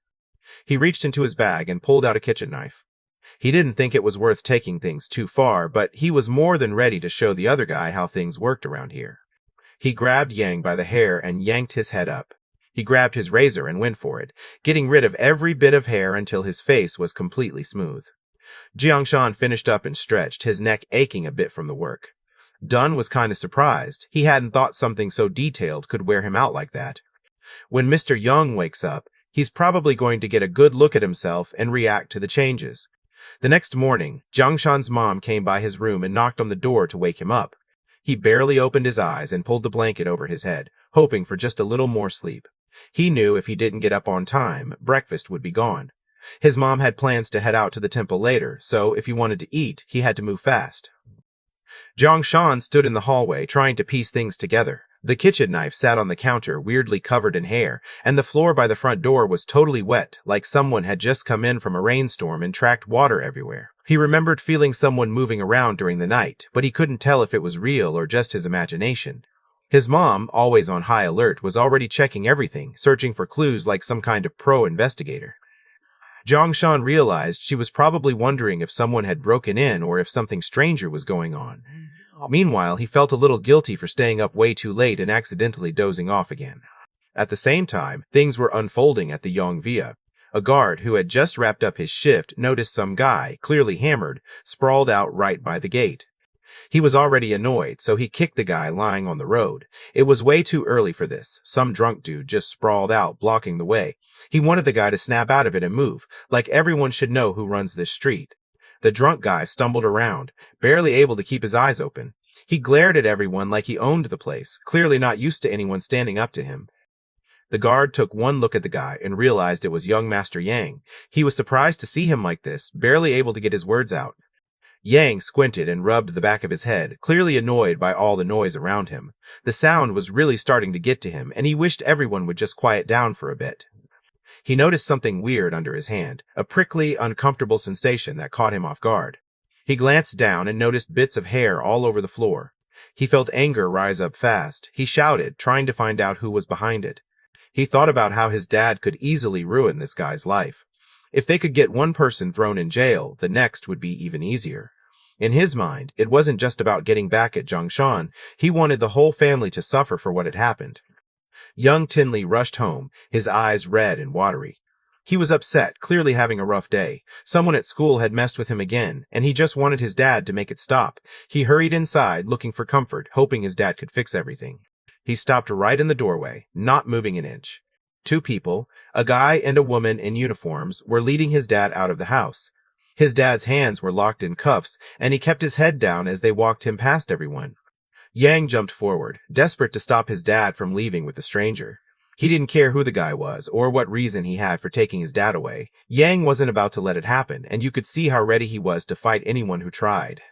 He reached into his bag and pulled out a kitchen knife. He didn't think it was worth taking things too far, but he was more than ready to show the other guy how things worked around here. He grabbed Yang by the hair and yanked his head up. He grabbed his razor and went for it, getting rid of every bit of hair until his face was completely smooth. Jiangshan finished up and stretched, his neck aching a bit from the work. Dunn was kind of surprised. He hadn't thought something so detailed could wear him out like that. When Mr. Young wakes up, he's probably going to get a good look at himself and react to the changes. The next morning, Jiangshan's mom came by his room and knocked on the door to wake him up. He barely opened his eyes and pulled the blanket over his head, hoping for just a little more sleep. He knew if he didn't get up on time, breakfast would be gone. His mom had plans to head out to the temple later, so if he wanted to eat, he had to move fast. Jiangshan stood in the hallway trying to piece things together. The kitchen knife sat on the counter, weirdly covered in hair, and the floor by the front door was totally wet, like someone had just come in from a rainstorm and tracked water everywhere. He remembered feeling someone moving around during the night, but he couldn't tell if it was real or just his imagination. His mom, always on high alert, was already checking everything, searching for clues like some kind of pro investigator. Zhongshan realized she was probably wondering if someone had broken in or if something stranger was going on. Meanwhile, he felt a little guilty for staying up way too late and accidentally dozing off again. At the same time, things were unfolding at the Yongvia. A guard who had just wrapped up his shift noticed some guy, clearly hammered, sprawled out right by the gate. He was already annoyed, so he kicked the guy lying on the road. It was way too early for this. Some drunk dude just sprawled out, blocking the way. He wanted the guy to snap out of it and move, like everyone should know who runs this street. The drunk guy stumbled around, barely able to keep his eyes open. He glared at everyone like he owned the place, clearly not used to anyone standing up to him. The guard took one look at the guy and realized it was young Master Yang. He was surprised to see him like this, barely able to get his words out. Yang squinted and rubbed the back of his head, clearly annoyed by all the noise around him. The sound was really starting to get to him, and he wished everyone would just quiet down for a bit. He noticed something weird under his hand, a prickly, uncomfortable sensation that caught him off guard. He glanced down and noticed bits of hair all over the floor. He felt anger rise up fast. He shouted, trying to find out who was behind it. He thought about how his dad could easily ruin this guy's life. If they could get one person thrown in jail, the next would be even easier. In his mind, it wasn't just about getting back at Zhongshan. He wanted the whole family to suffer for what had happened. Young Tinley rushed home, his eyes red and watery. He was upset, clearly having a rough day. Someone at school had messed with him again, and he just wanted his dad to make it stop. He hurried inside, looking for comfort, hoping his dad could fix everything. He stopped right in the doorway, not moving an inch. 2 people, a guy and a woman in uniforms, were leading his dad out of the house. His dad's hands were locked in cuffs, and he kept his head down as they walked him past everyone. Yang jumped forward, desperate to stop his dad from leaving with the stranger. He didn't care who the guy was, or what reason he had for taking his dad away. Yang wasn't about to let it happen, and you could see how ready he was to fight anyone who tried.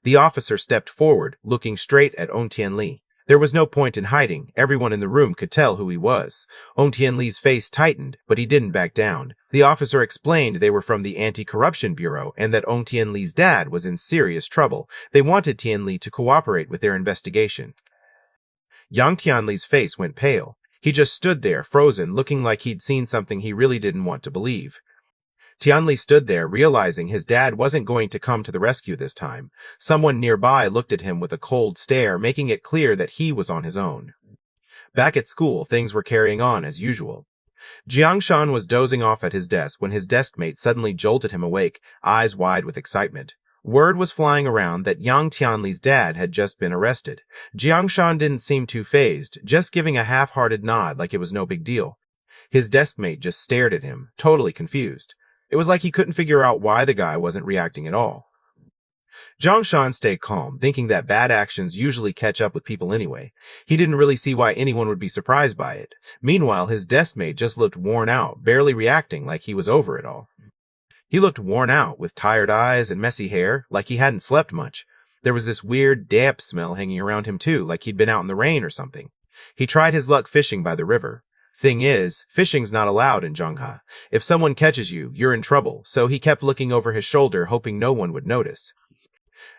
The officer stepped forward, looking straight at On Tianli. There was no point in hiding. Everyone in the room could tell who he was. Ong Tianli's face tightened, but he didn't back down. The officer explained they were from the Anti-Corruption Bureau and that Ong Tianli's dad was in serious trouble. They wanted Tianli to cooperate with their investigation. Yang Tianli's face went pale. He just stood there, frozen, looking like he'd seen something he really didn't want to believe. Tianli stood there, realizing his dad wasn't going to come to the rescue this time. Someone nearby looked at him with a cold stare, making it clear that he was on his own. Back at school, things were carrying on as usual. Jiangshan was dozing off at his desk when his deskmate suddenly jolted him awake, eyes wide with excitement. Word was flying around that Yang Tianli's dad had just been arrested. Jiangshan didn't seem too fazed, just giving a half-hearted nod like it was no big deal. His deskmate just stared at him, totally confused. It was like he couldn't figure out why the guy wasn't reacting at all. Jiangshan stayed calm, thinking that bad actions usually catch up with people anyway. He didn't really see why anyone would be surprised by it. Meanwhile, his deskmate just looked worn out, barely reacting like he was over it all. He looked worn out, with tired eyes and messy hair, like he hadn't slept much. There was this weird, damp smell hanging around him too, like he'd been out in the rain or something. He tried his luck fishing by the river. Thing is, fishing's not allowed in Zhonghe. If someone catches you, you're in trouble, so he kept looking over his shoulder, hoping no one would notice.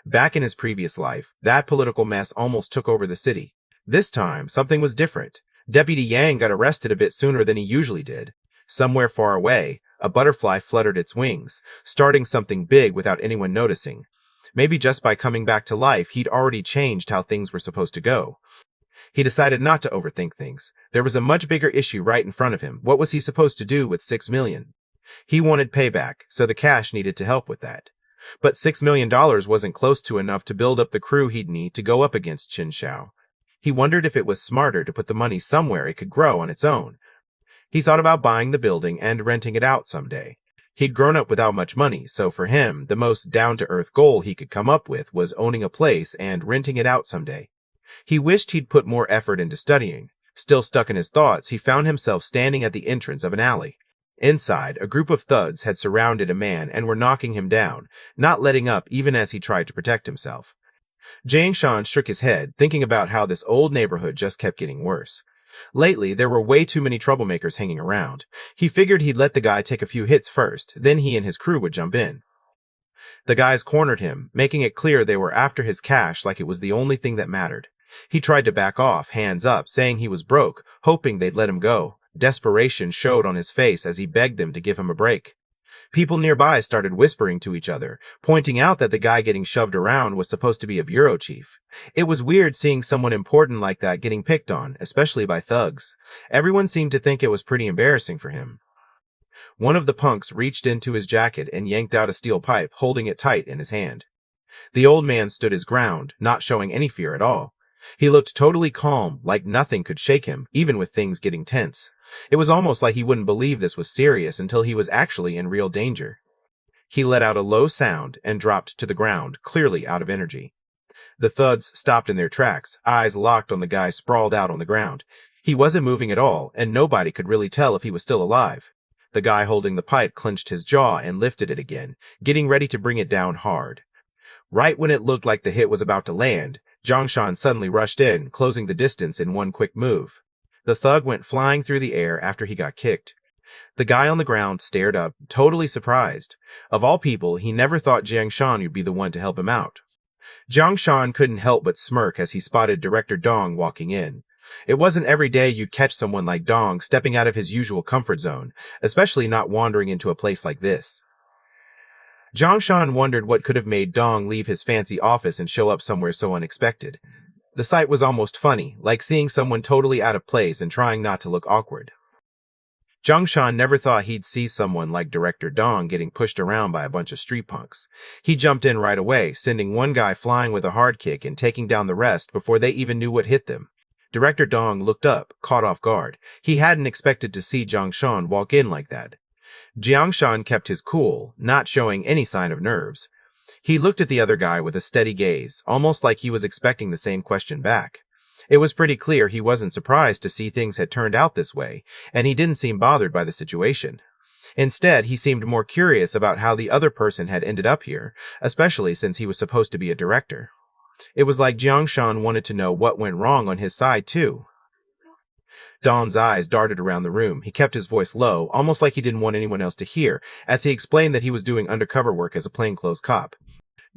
Back in his previous life, that political mess almost took over the city. This time, something was different. Deputy Yang got arrested a bit sooner than he usually did. Somewhere far away, a butterfly fluttered its wings, starting something big without anyone noticing. Maybe just by coming back to life, he'd already changed how things were supposed to go. He decided not to overthink things. There was a much bigger issue right in front of him. What was he supposed to do with 6 million? He wanted payback, so the cash needed to help with that. But $6 million wasn't close to enough to build up the crew he'd need to go up against Qin Shao. He wondered if it was smarter to put the money somewhere it could grow on its own. He thought about buying the building and renting it out someday. He'd grown up without much money, so for him, the most down-to-earth goal he could come up with was owning a place and renting it out someday. He wished he'd put more effort into studying. Still stuck in his thoughts, he found himself standing at the entrance of an alley. Inside, a group of thugs had surrounded a man and were knocking him down, not letting up even as he tried to protect himself. Jiangshan shook his head, thinking about how this old neighborhood just kept getting worse. Lately, there were way too many troublemakers hanging around. He figured he'd let the guy take a few hits first, then he and his crew would jump in. The guys cornered him, making it clear they were after his cash like it was the only thing that mattered. He tried to back off, hands up, saying he was broke, hoping they'd let him go. Desperation showed on his face as he begged them to give him a break. People nearby started whispering to each other, pointing out that the guy getting shoved around was supposed to be a bureau chief. It was weird seeing someone important like that getting picked on, especially by thugs. Everyone seemed to think it was pretty embarrassing for him. One of the punks reached into his jacket and yanked out a steel pipe, holding it tight in his hand. The old man stood his ground, not showing any fear at all. He looked totally calm, like nothing could shake him, even with things getting tense. It was almost like he wouldn't believe this was serious until he was actually in real danger. He let out a low sound and dropped to the ground, clearly out of energy. The thugs stopped in their tracks, eyes locked on the guy sprawled out on the ground. He wasn't moving at all, and nobody could really tell if he was still alive. The guy holding the pipe clenched his jaw and lifted it again, getting ready to bring it down hard. Right when it looked like the hit was about to land, Jiangshan suddenly rushed in, closing the distance in one quick move. The thug went flying through the air after he got kicked. The guy on the ground stared up, totally surprised. Of all people, he never thought Jiangshan would be the one to help him out. Jiangshan couldn't help but smirk as he spotted Director Dong walking in. It wasn't every day you'd catch someone like Dong stepping out of his usual comfort zone, especially not wandering into a place like this. Jiangshan wondered what could have made Dong leave his fancy office and show up somewhere so unexpected. The sight was almost funny, like seeing someone totally out of place and trying not to look awkward. Jiangshan never thought he'd see someone like Director Dong getting pushed around by a bunch of street punks. He jumped in right away, sending one guy flying with a hard kick and taking down the rest before they even knew what hit them. Director Dong looked up, caught off guard. He hadn't expected to see Jiangshan walk in like that. Jiangshan kept his cool, not showing any sign of nerves. He looked at the other guy with a steady gaze, almost like he was expecting the same question back. It was pretty clear he wasn't surprised to see things had turned out this way, and he didn't seem bothered by the situation. Instead, he seemed more curious about how the other person had ended up here, especially since he was supposed to be a director. It was like Jiangshan wanted to know what went wrong on his side, too. Don's eyes darted around the room. He kept his voice low, almost like he didn't want anyone else to hear, as he explained that he was doing undercover work as a plainclothes cop.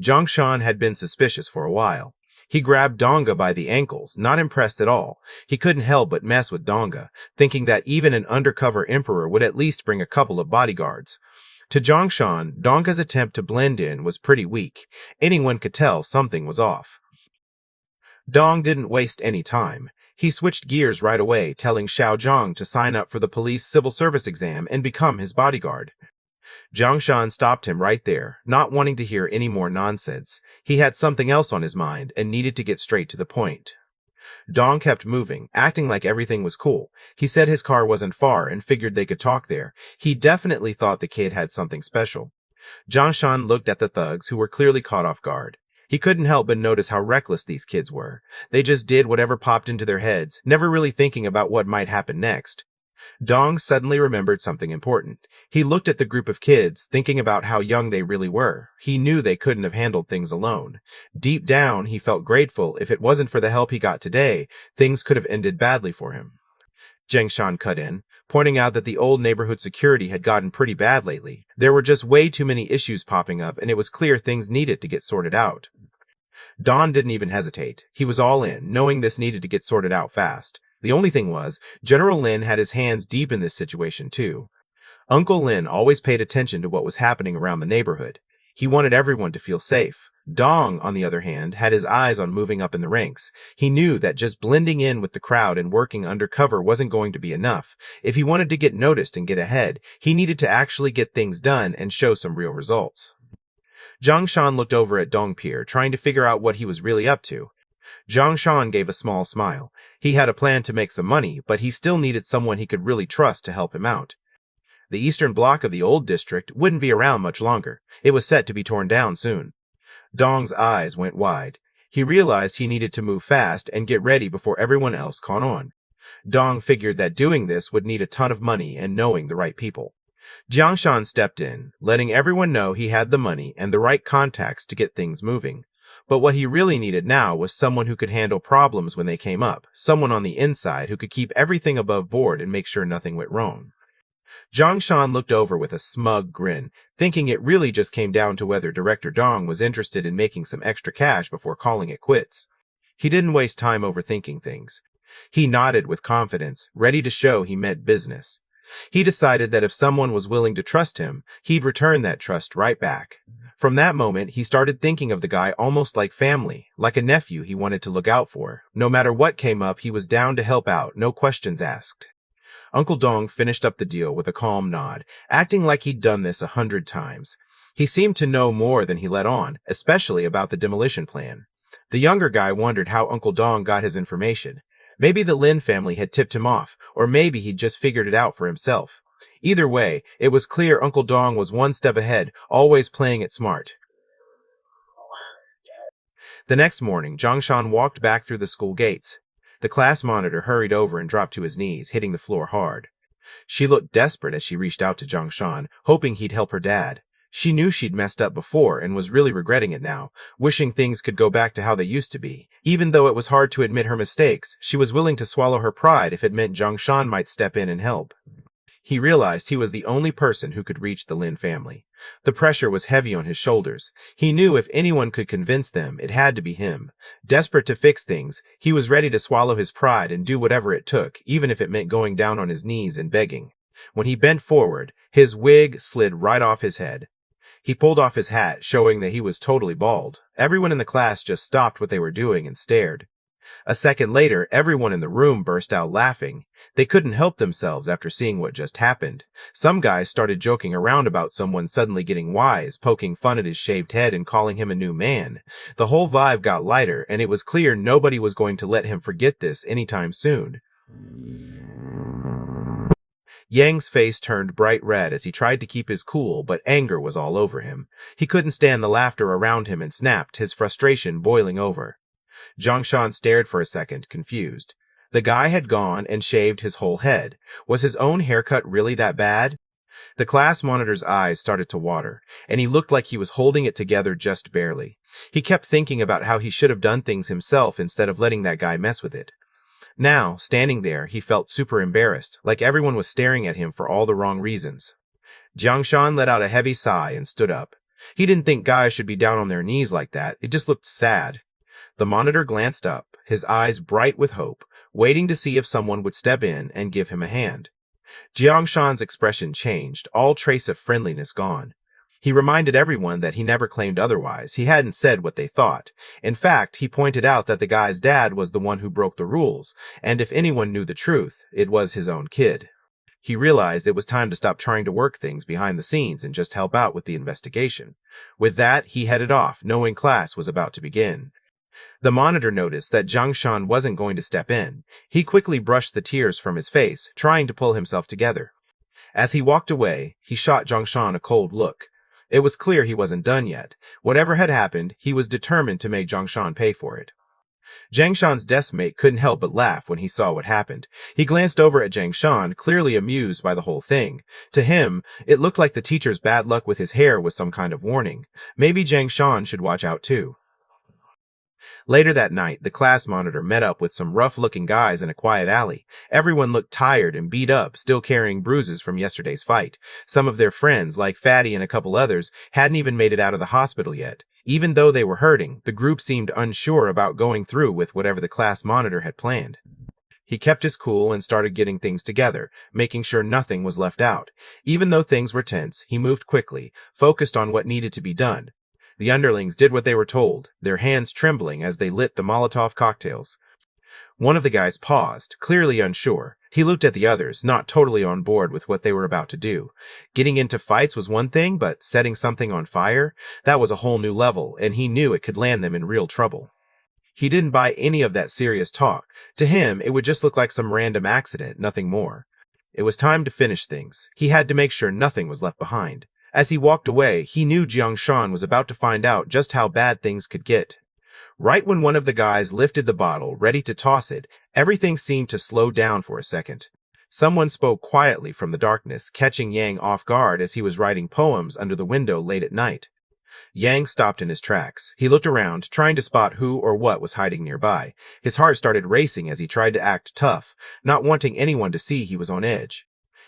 Jiangshan had been suspicious for a while. He grabbed Donga by the ankles, not impressed at all. He couldn't help but mess with Donga, thinking that even an undercover emperor would at least bring a couple of bodyguards. To Jiangshan, Donga's attempt to blend in was pretty weak. Anyone could tell something was off. Dong didn't waste any time. He switched gears right away, telling Xiao Zhang to sign up for the police civil service exam and become his bodyguard. Jiangshan stopped him right there, not wanting to hear any more nonsense. He had something else on his mind and needed to get straight to the point. Dong kept moving, acting like everything was cool. He said his car wasn't far and figured they could talk there. He definitely thought the kid had something special. Jiangshan looked at the thugs, who were clearly caught off guard. He couldn't help but notice how reckless these kids were. They just did whatever popped into their heads, never really thinking about what might happen next. Dong suddenly remembered something important. He looked at the group of kids, thinking about how young they really were. He knew they couldn't have handled things alone. Deep down, he felt grateful. If it wasn't for the help he got today, things could have ended badly for him. Jiangshan cut in, pointing out that the old neighborhood security had gotten pretty bad lately. There were just way too many issues popping up, and it was clear things needed to get sorted out. Don didn't even hesitate. He was all in, knowing this needed to get sorted out fast. The only thing was, General Lin had his hands deep in this situation too. Uncle Lin always paid attention to what was happening around the neighborhood. He wanted everyone to feel safe. Dong, on the other hand, had his eyes on moving up in the ranks. He knew that just blending in with the crowd and working undercover wasn't going to be enough. If he wanted to get noticed and get ahead, he needed to actually get things done and show some real results. Jiangshan looked over at Dongpir, trying to figure out what he was really up to. Jiangshan gave a small smile. He had a plan to make some money, but he still needed someone he could really trust to help him out. The eastern block of the old district wouldn't be around much longer. It was set to be torn down soon. Dong's eyes went wide. He realized he needed to move fast and get ready before everyone else caught on. Dong figured that doing this would need a ton of money and knowing the right people. Jiangshan stepped in, letting everyone know he had the money and the right contacts to get things moving. But what he really needed now was someone who could handle problems when they came up, someone on the inside who could keep everything above board and make sure nothing went wrong. Jiangshan looked over with a smug grin, thinking it really just came down to whether Director Dong was interested in making some extra cash before calling it quits. He didn't waste time overthinking things. He nodded with confidence, ready to show he meant business. He decided that if someone was willing to trust him, he'd return that trust right back. From that moment, he started thinking of the guy almost like family, like a nephew he wanted to look out for. No matter what came up, he was down to help out, no questions asked. Uncle Dong finished up the deal with a calm nod, acting like he'd done this 100 times. He seemed to know more than he let on, especially about the demolition plan. The younger guy wondered how Uncle Dong got his information. Maybe the Lin family had tipped him off, or maybe he'd just figured it out for himself. Either way, it was clear Uncle Dong was one step ahead, always playing it smart. The next morning, Jiangshan walked back through the school gates. The class monitor hurried over and dropped to his knees, hitting the floor hard. She looked desperate as she reached out to Jiangshan, hoping he'd help her dad. She knew she'd messed up before and was really regretting it now, wishing things could go back to how they used to be. Even though it was hard to admit her mistakes, she was willing to swallow her pride if it meant Jiangshan might step in and help. He realized he was the only person who could reach the Lin family. The pressure was heavy on his shoulders. He knew if anyone could convince them, it had to be him. Desperate to fix things, he was ready to swallow his pride and do whatever it took, even if it meant going down on his knees and begging. When he bent forward, his wig slid right off his head. He pulled off his hat, showing that he was totally bald. Everyone in the class just stopped what they were doing and stared. A second later, everyone in the room burst out laughing. They couldn't help themselves after seeing what just happened. Some guys started joking around about someone suddenly getting wise, poking fun at his shaved head and calling him a new man. The whole vibe got lighter, and it was clear nobody was going to let him forget this anytime soon. Yang's face turned bright red as he tried to keep his cool, but anger was all over him. He couldn't stand the laughter around him and snapped, his frustration boiling over. Jiangshan stared for a second, confused. The guy had gone and shaved his whole head. Was his own haircut really that bad? The class monitor's eyes started to water, and he looked like he was holding it together just barely. He kept thinking about how he should have done things himself instead of letting that guy mess with it. Now, standing there, he felt super embarrassed, like everyone was staring at him for all the wrong reasons. Jiangshan let out a heavy sigh and stood up. He didn't think guys should be down on their knees like that. It just looked sad. The monitor glanced up, his eyes bright with hope, waiting to see if someone would step in and give him a hand. Jiangshan's expression changed, all trace of friendliness gone. He reminded everyone that he never claimed otherwise. He hadn't said what they thought. In fact, he pointed out that the guy's dad was the one who broke the rules, and if anyone knew the truth, it was his own kid. He realized it was time to stop trying to work things behind the scenes and just help out with the investigation. With that, he headed off, knowing class was about to begin. The monitor noticed that Jiangshan wasn't going to step in. He quickly brushed the tears from his face, trying to pull himself together. As he walked away, he shot Jiangshan a cold look. It was clear he wasn't done yet. Whatever had happened, he was determined to make Jiangshan pay for it. Jiangshan's deskmate couldn't help but laugh when he saw what happened. He glanced over at Jiangshan, clearly amused by the whole thing. To him, it looked like the teacher's bad luck with his hair was some kind of warning. Maybe Jiangshan should watch out too. Later that night, the class monitor met up with some rough-looking guys in a quiet alley. Everyone looked tired and beat up, still carrying bruises from yesterday's fight. Some of their friends, like Fatty and a couple others, hadn't even made it out of the hospital yet. Even though they were hurting, the group seemed unsure about going through with whatever the class monitor had planned. He kept his cool and started getting things together, making sure nothing was left out. Even though things were tense, he moved quickly, focused on what needed to be done. The underlings did what they were told, their hands trembling as they lit the Molotov cocktails. One of the guys paused, clearly unsure. He looked at the others, not totally on board with what they were about to do. Getting into fights was one thing, but setting something on fire? That was a whole new level, and he knew it could land them in real trouble. He didn't buy any of that serious talk. To him, it would just look like some random accident, nothing more. It was time to finish things. He had to make sure nothing was left behind. As he walked away, he knew Jiangshan was about to find out just how bad things could get. Right when one of the guys lifted the bottle, ready to toss it, everything seemed to slow down for a second. Someone spoke quietly from the darkness, catching Yang off guard as he was writing poems under the window late at night. Yang stopped in his tracks. He looked around, trying to spot who or what was hiding nearby. His heart started racing as he tried to act tough, not wanting anyone to see he was on edge.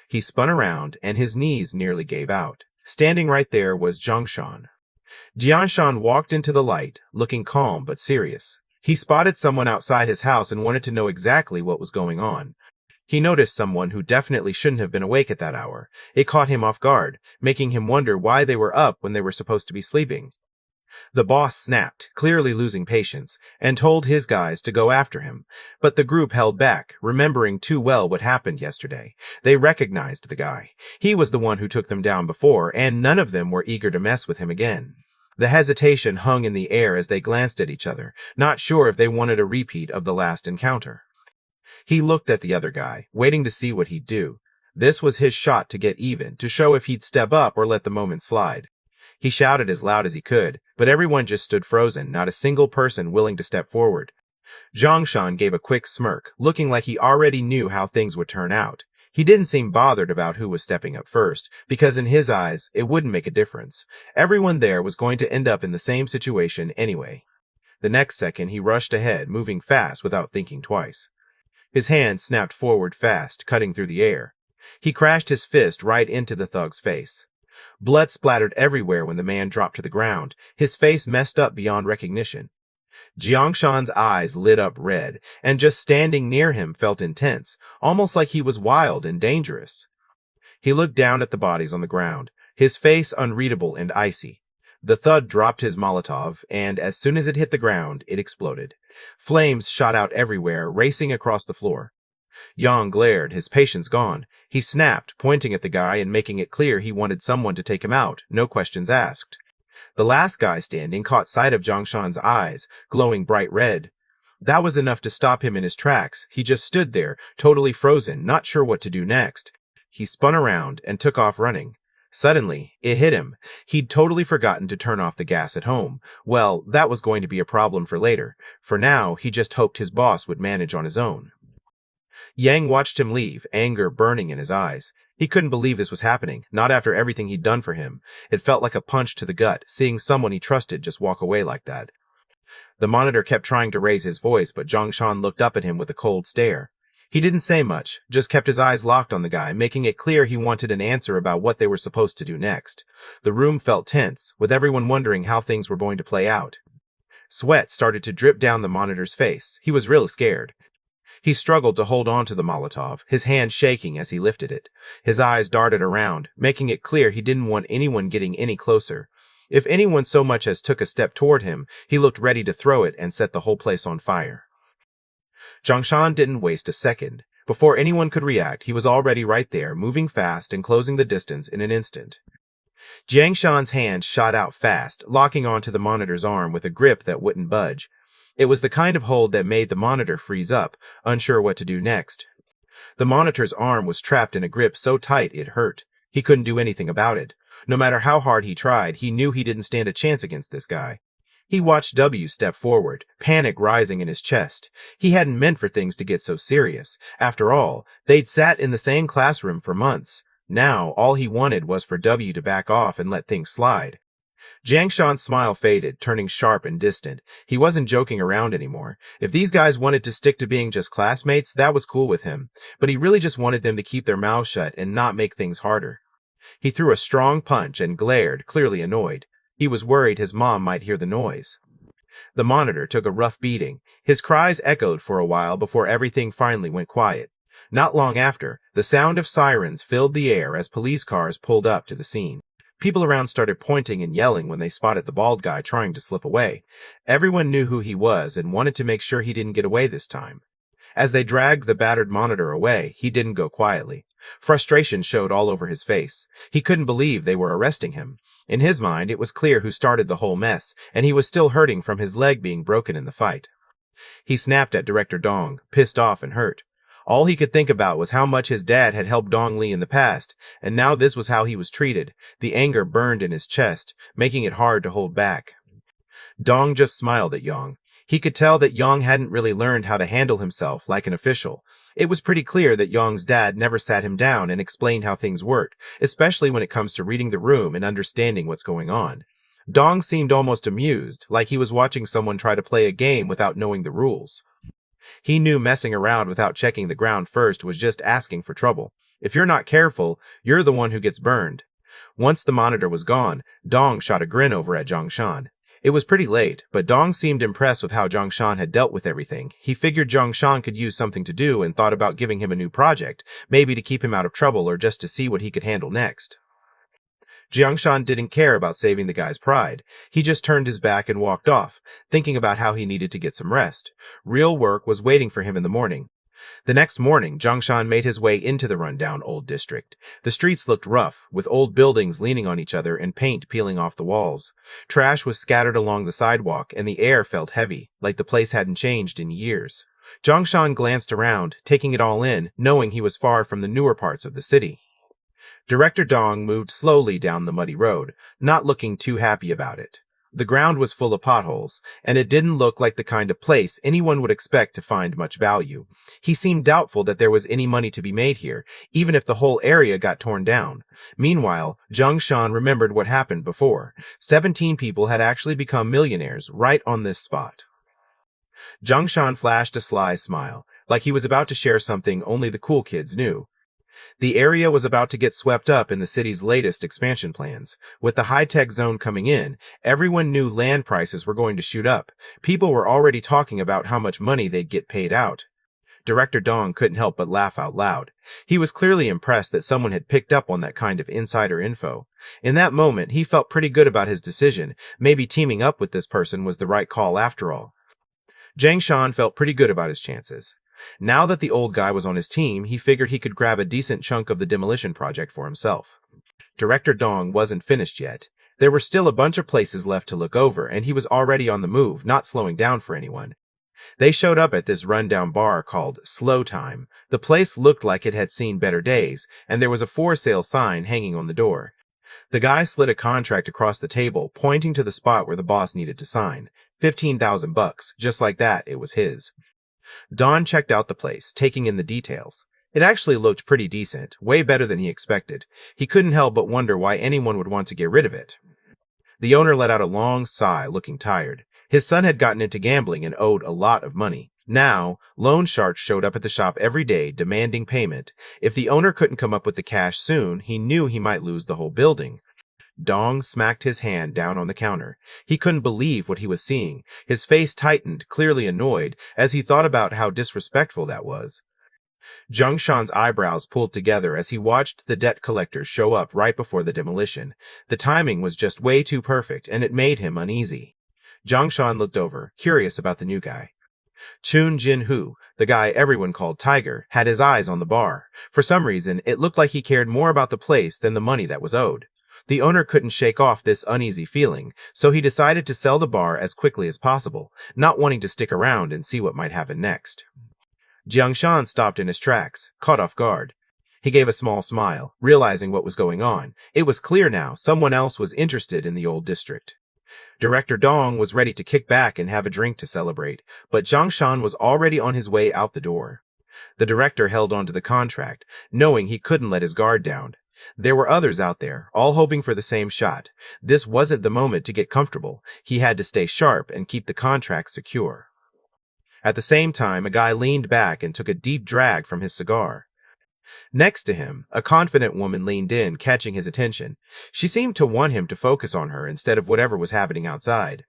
He spun around, and his knees nearly gave out. Standing right there was Jiangshan. Jiangshan walked into the light, looking calm but serious. He spotted someone outside his house and wanted to know exactly what was going on. He noticed someone who definitely shouldn't have been awake at that hour. It caught him off guard, making him wonder why they were up when they were supposed to be sleeping. The boss snapped, clearly losing patience, and told his guys to go after him. But the group held back, remembering too well what happened yesterday. They recognized the guy. He was the one who took them down before, and none of them were eager to mess with him again. The hesitation hung in the air as they glanced at each other, not sure if they wanted a repeat of the last encounter. He looked at the other guy, waiting to see what he'd do. This was his shot to get even, to show if he'd step up or let the moment slide. He shouted as loud as he could, but everyone just stood frozen, not a single person willing to step forward. Jiangshan gave a quick smirk, looking like he already knew how things would turn out. He didn't seem bothered about who was stepping up first, because in his eyes, it wouldn't make a difference. Everyone there was going to end up in the same situation anyway. The next second, he rushed ahead, moving fast without thinking twice. His hand snapped forward fast, cutting through the air. He crashed his fist right into the thug's face. Blood splattered everywhere when the man dropped to the ground, his face messed up beyond recognition. Jiangshan's eyes lit up red, and just standing near him felt intense, almost like he was wild and dangerous. He looked down at the bodies on the ground, his face unreadable and icy. The thug dropped his Molotov, and as soon as it hit the ground, it exploded. Flames shot out everywhere, racing across the floor. Yang glared, his patience gone. He snapped, pointing at the guy and making it clear he wanted someone to take him out, no questions asked. The last guy standing caught sight of Jiangshan's eyes, glowing bright red. That was enough to stop him in his tracks. He just stood there, totally frozen, not sure what to do next. He spun around and took off running. Suddenly, it hit him. He'd totally forgotten to turn off the gas at home. Well, that was going to be a problem for later. For now, he just hoped his boss would manage on his own. Yang watched him leave, anger burning in his eyes. He couldn't believe this was happening, not after everything he'd done for him. It felt like a punch to the gut, seeing someone he trusted just walk away like that. The monitor kept trying to raise his voice, but Zhongshan looked up at him with a cold stare. He didn't say much, just kept his eyes locked on the guy, making it clear he wanted an answer about what they were supposed to do next. The room felt tense, with everyone wondering how things were going to play out. Sweat started to drip down the monitor's face. He was really scared. He struggled to hold on to the Molotov, his hand shaking as he lifted it. His eyes darted around, making it clear he didn't want anyone getting any closer. If anyone so much as took a step toward him, he looked ready to throw it and set the whole place on fire. Zhongshan didn't waste a second. Before anyone could react, he was already right there, moving fast and closing the distance in an instant. Jiangshan's hand shot out fast, locking onto the monitor's arm with a grip that wouldn't budge. It was the kind of hold that made the monitor freeze up, unsure what to do next. The monitor's arm was trapped in a grip so tight it hurt. He couldn't do anything about it. No matter how hard he tried, he knew he didn't stand a chance against this guy. He watched W step forward, panic rising in his chest. He hadn't meant for things to get so serious. After all, they'd sat in the same classroom for months. Now, all he wanted was for W to back off and let things slide. Jiangshan's smile faded, turning sharp and distant. He wasn't joking around anymore. If these guys wanted to stick to being just classmates, that was cool with him. But he really just wanted them to keep their mouths shut and not make things harder. He threw a strong punch and glared, clearly annoyed. He was worried his mom might hear the noise. The monitor took a rough beating. His cries echoed for a while before everything finally went quiet. Not long after, the sound of sirens filled the air as police cars pulled up to the scene. People around started pointing and yelling when they spotted the bald guy trying to slip away. Everyone knew who he was and wanted to make sure he didn't get away this time. As they dragged the battered monitor away, he didn't go quietly. Frustration showed all over his face. He couldn't believe they were arresting him. In his mind, it was clear who started the whole mess, and he was still hurting from his leg being broken in the fight. He snapped at Director Dong, pissed off and hurt. All he could think about was how much his dad had helped Dong Li in the past, and now this was how he was treated. The anger burned in his chest, making it hard to hold back. Dong just smiled at Yang. He could tell that Yang hadn't really learned how to handle himself like an official. It was pretty clear that Yang's dad never sat him down and explained how things worked, especially when it comes to reading the room and understanding what's going on. Dong seemed almost amused, like he was watching someone try to play a game without knowing the rules. He knew messing around without checking the ground first was just asking for trouble. If you're not careful, you're the one who gets burned. Once the monitor was gone, Dong shot a grin over at Zhongshan. It was pretty late, but Dong seemed impressed with how Zhongshan had dealt with everything. He figured Zhongshan could use something to do and thought about giving him a new project, maybe to keep him out of trouble or just to see what he could handle next. Jiangshan didn't care about saving the guy's pride. He just turned his back and walked off, thinking about how he needed to get some rest. Real work was waiting for him in the morning. The next morning, Zhongshan made his way into the rundown old district. The streets looked rough, with old buildings leaning on each other and paint peeling off the walls. Trash was scattered along the sidewalk, and the air felt heavy, like the place hadn't changed in years. Zhongshan glanced around, taking it all in, knowing he was far from the newer parts of the city. Director Dong moved slowly down the muddy road, not looking too happy about it. The ground was full of potholes, and it didn't look like the kind of place anyone would expect to find much value. He seemed doubtful that there was any money to be made here, even if the whole area got torn down. Meanwhile, Zhongshan remembered what happened before. 17 people had actually become millionaires right on this spot. Zhongshan flashed a sly smile, like he was about to share something only the cool kids knew. The area was about to get swept up in the city's latest expansion plans. With the high-tech zone coming in, everyone knew land prices were going to shoot up. People were already talking about how much money they'd get paid out. Director Dong couldn't help but laugh out loud. He was clearly impressed that someone had picked up on that kind of insider info. In that moment, he felt pretty good about his decision. Maybe teaming up with this person was the right call after all. Jiangshan felt pretty good about his chances. Now that the old guy was on his team, he figured he could grab a decent chunk of the demolition project for himself. Director Dong wasn't finished yet. There were still a bunch of places left to look over, and he was already on the move, not slowing down for anyone. They showed up at this rundown bar called Slow Time. The place looked like it had seen better days, and there was a for sale sign hanging on the door. The guy slid a contract across the table, pointing to the spot where the boss needed to sign. $15,000. Just like that, it was his. Don checked out the place, taking in the details. It actually looked pretty decent, way better than he expected. He couldn't help but wonder why anyone would want to get rid of it. The owner let out a long sigh, looking tired. His son had gotten into gambling and owed a lot of money. Now, loan sharks showed up at the shop every day, demanding payment. If the owner couldn't come up with the cash soon, he knew he might lose the whole building. Dong smacked his hand down on the counter. He couldn't believe what he was seeing. His face tightened, clearly annoyed, as he thought about how disrespectful that was. Zhongshan's eyebrows pulled together as he watched the debt collectors show up right before the demolition. The timing was just way too perfect, and it made him uneasy. Zhongshan looked over, curious about the new guy. Chun Jin-Hu, the guy everyone called Tiger, had his eyes on the bar. For some reason, it looked like he cared more about the place than the money that was owed. The owner couldn't shake off this uneasy feeling, so he decided to sell the bar as quickly as possible, not wanting to stick around and see what might happen next. Jiangshan stopped in his tracks, caught off guard. He gave a small smile, realizing what was going on. It was clear now someone else was interested in the old district. Director Dong was ready to kick back and have a drink to celebrate, but Jiangshan was already on his way out the door. The director held on to the contract, knowing he couldn't let his guard down. There were others out there, all hoping for the same shot. This wasn't the moment to get comfortable. He had to stay sharp and keep the contract secure. At the same time, a guy leaned back and took a deep drag from his cigar. Next to him, a confident woman leaned in, catching his attention. She seemed to want him to focus on her instead of whatever was happening outside.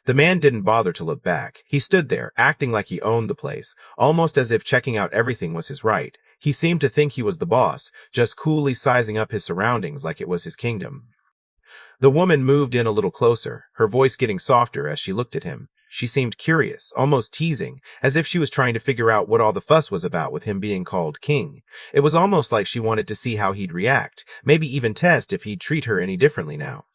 The man didn't bother to look back. He stood there, acting like he owned the place, almost as if checking out everything was his right. He seemed to think he was the boss, just coolly sizing up his surroundings like it was his kingdom. The woman moved in a little closer, her voice getting softer as she looked at him. She seemed curious, almost teasing, as if she was trying to figure out what all the fuss was about with him being called king. It was almost like she wanted to see how he'd react, maybe even test if he'd treat her any differently now.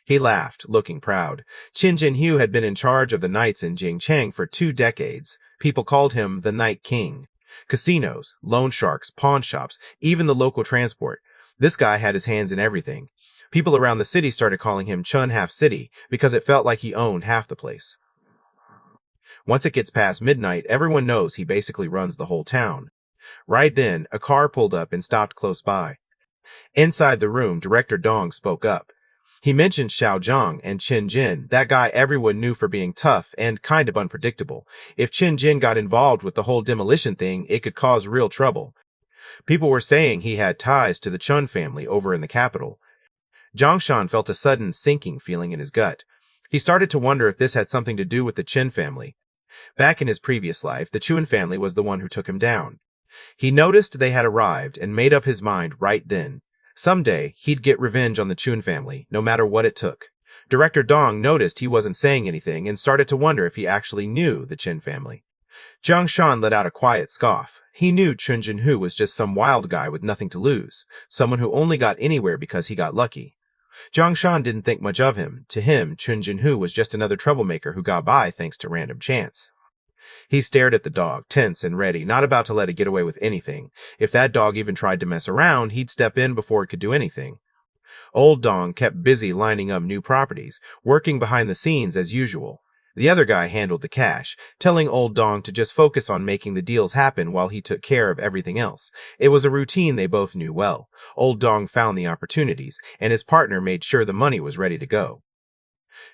He laughed, looking proud. Qin Jinhu had been in charge of the knights in Jingcheng for 2 decades. People called him the Night King. Casinos, loan sharks, pawn shops, even the local transport. This guy had his hands in everything. People around the city started calling him Chun Half City because it felt like he owned half the place. Once it gets past midnight, everyone knows he basically runs the whole town. Right then, a car pulled up and stopped close by. Inside the room, Director Dong spoke up. He mentioned Xiao Zhang and Qin Jin, that guy everyone knew for being tough and kind of unpredictable. If Qin Jin got involved with the whole demolition thing, it could cause real trouble. People were saying he had ties to the Chun family over in the capital. Zhongshan felt a sudden sinking feeling in his gut. He started to wonder if this had something to do with the Qin family. Back in his previous life, the Chun family was the one who took him down. He noticed they had arrived and made up his mind right then. Someday, he'd get revenge on the Chun family, no matter what it took. Director Dong noticed he wasn't saying anything and started to wonder if he actually knew the Qin family. Jiangshan let out a quiet scoff. He knew Chun Jinhu was just some wild guy with nothing to lose, someone who only got anywhere because he got lucky. Jiangshan didn't think much of him. To him, Chun Jinhu was just another troublemaker who got by thanks to random chance. He stared at the dog, tense and ready, not about to let it get away with anything. If that dog even tried to mess around, he'd step in before it could do anything. Old Dong kept busy lining up new properties, working behind the scenes as usual. The other guy handled the cash, telling Old Dong to just focus on making the deals happen while he took care of everything else. It was a routine they both knew well. Old Dong found the opportunities, and his partner made sure the money was ready to go.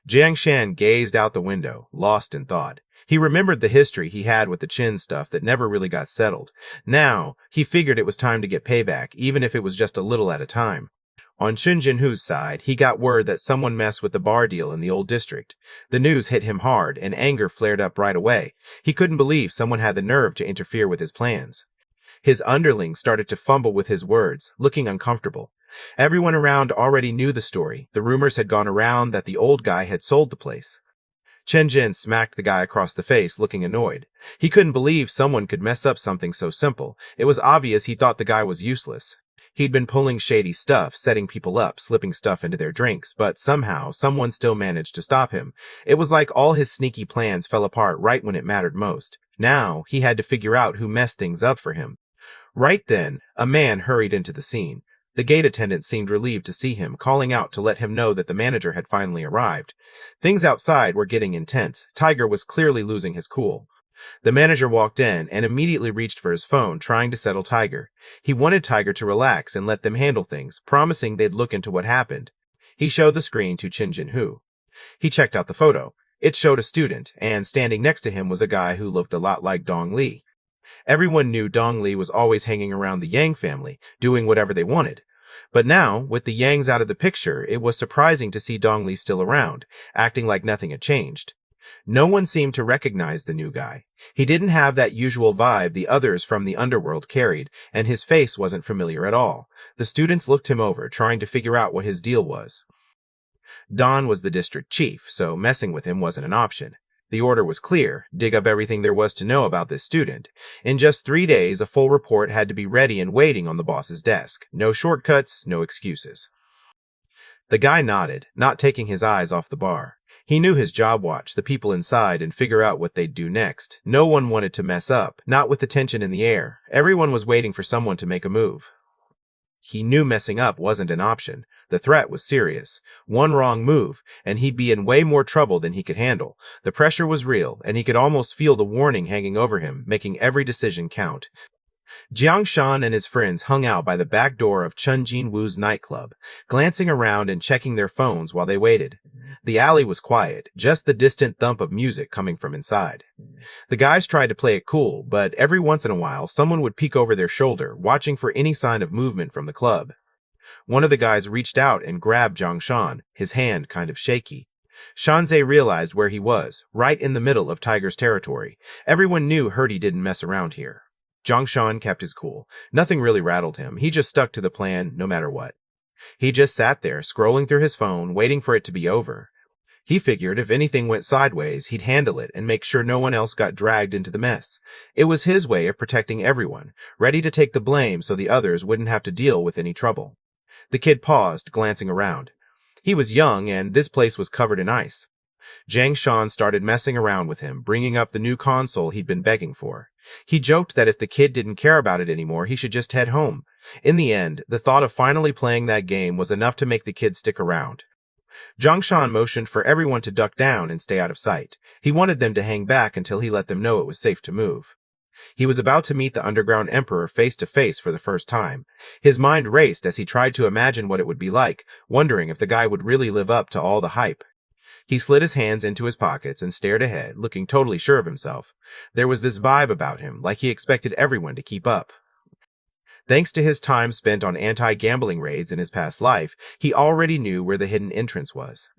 Jiang Shan gazed out the window, lost in thought. He remembered the history he had with the Qin stuff that never really got settled. Now, he figured it was time to get payback, even if it was just a little at a time. On Qin Jinhu's side, he got word that someone messed with the bar deal in the old district. The news hit him hard, and anger flared up right away. He couldn't believe someone had the nerve to interfere with his plans. His underling started to fumble with his words, looking uncomfortable. Everyone around already knew the story. The rumors had gone around that the old guy had sold the place. Chen Jin smacked the guy across the face, looking annoyed. He couldn't believe someone could mess up something so simple. It was obvious he thought the guy was useless. He'd been pulling shady stuff, setting people up, slipping stuff into their drinks, but somehow someone still managed to stop him. It was like all his sneaky plans fell apart right when it mattered most. Now, he had to figure out who messed things up for him. Right then, a man hurried into the scene. The gate attendant seemed relieved to see him, calling out to let him know that the manager had finally arrived. Things outside were getting intense. Tiger was clearly losing his cool. The manager walked in and immediately reached for his phone, trying to settle Tiger. He wanted Tiger to relax and let them handle things, promising they'd look into what happened. He showed the screen to Chin Jin Hu. He checked out the photo. It showed a student, and standing next to him was a guy who looked a lot like Dong Li. Everyone knew Dong Li was always hanging around the Yang family, doing whatever they wanted. But now, with the Yangs out of the picture, it was surprising to see Dong Li still around, acting like nothing had changed. No one seemed to recognize the new guy. He didn't have that usual vibe the others from the underworld carried, and his face wasn't familiar at all. The students looked him over, trying to figure out what his deal was. Don was the district chief, so messing with him wasn't an option. The order was clear: dig up everything there was to know about this student. In just 3 days, a full report had to be ready and waiting on the boss's desk. No shortcuts, no excuses. The guy nodded, not taking his eyes off the bar. He knew his job: watch the people inside and figure out what they'd do next. No one wanted to mess up, not with the tension in the air. Everyone was waiting for someone to make a move. He knew messing up wasn't an option. The threat was serious. One wrong move, and he'd be in way more trouble than he could handle. The pressure was real, and he could almost feel the warning hanging over him, making every decision count. Jiang Shan and his friends hung out by the back door of Chun Jin Wu's nightclub, glancing around and checking their phones while they waited. The alley was quiet, just the distant thump of music coming from inside. The guys tried to play it cool, but every once in a while someone would peek over their shoulder, watching for any sign of movement from the club. One of the guys reached out and grabbed Jiang Shan, his hand kind of shaky. Shanzai realized where he was, right in the middle of Tiger's territory. Everyone knew Herdy didn't mess around here. Jiang Shan kept his cool. Nothing really rattled him. He just stuck to the plan no matter what. He just sat there, scrolling through his phone, waiting for it to be over. He figured if anything went sideways, he'd handle it and make sure no one else got dragged into the mess. It was his way of protecting everyone, ready to take the blame so the others wouldn't have to deal with any trouble. The kid paused, glancing around. He was young, and this place was covered in ice. Jiang Shan started messing around with him, bringing up the new console he'd been begging for. He joked that if the kid didn't care about it anymore, he should just head home. In the end, the thought of finally playing that game was enough to make the kid stick around. Jiang Shan motioned for everyone to duck down and stay out of sight. He wanted them to hang back until he let them know it was safe to move. He was about to meet the Underground Emperor face to face for the first time. His mind raced as he tried to imagine what it would be like, wondering if the guy would really live up to all the hype. He slid his hands into his pockets and stared ahead, looking totally sure of himself. There was this vibe about him, like he expected everyone to keep up. Thanks to his time spent on anti-gambling raids in his past life, he already knew where the hidden entrance was.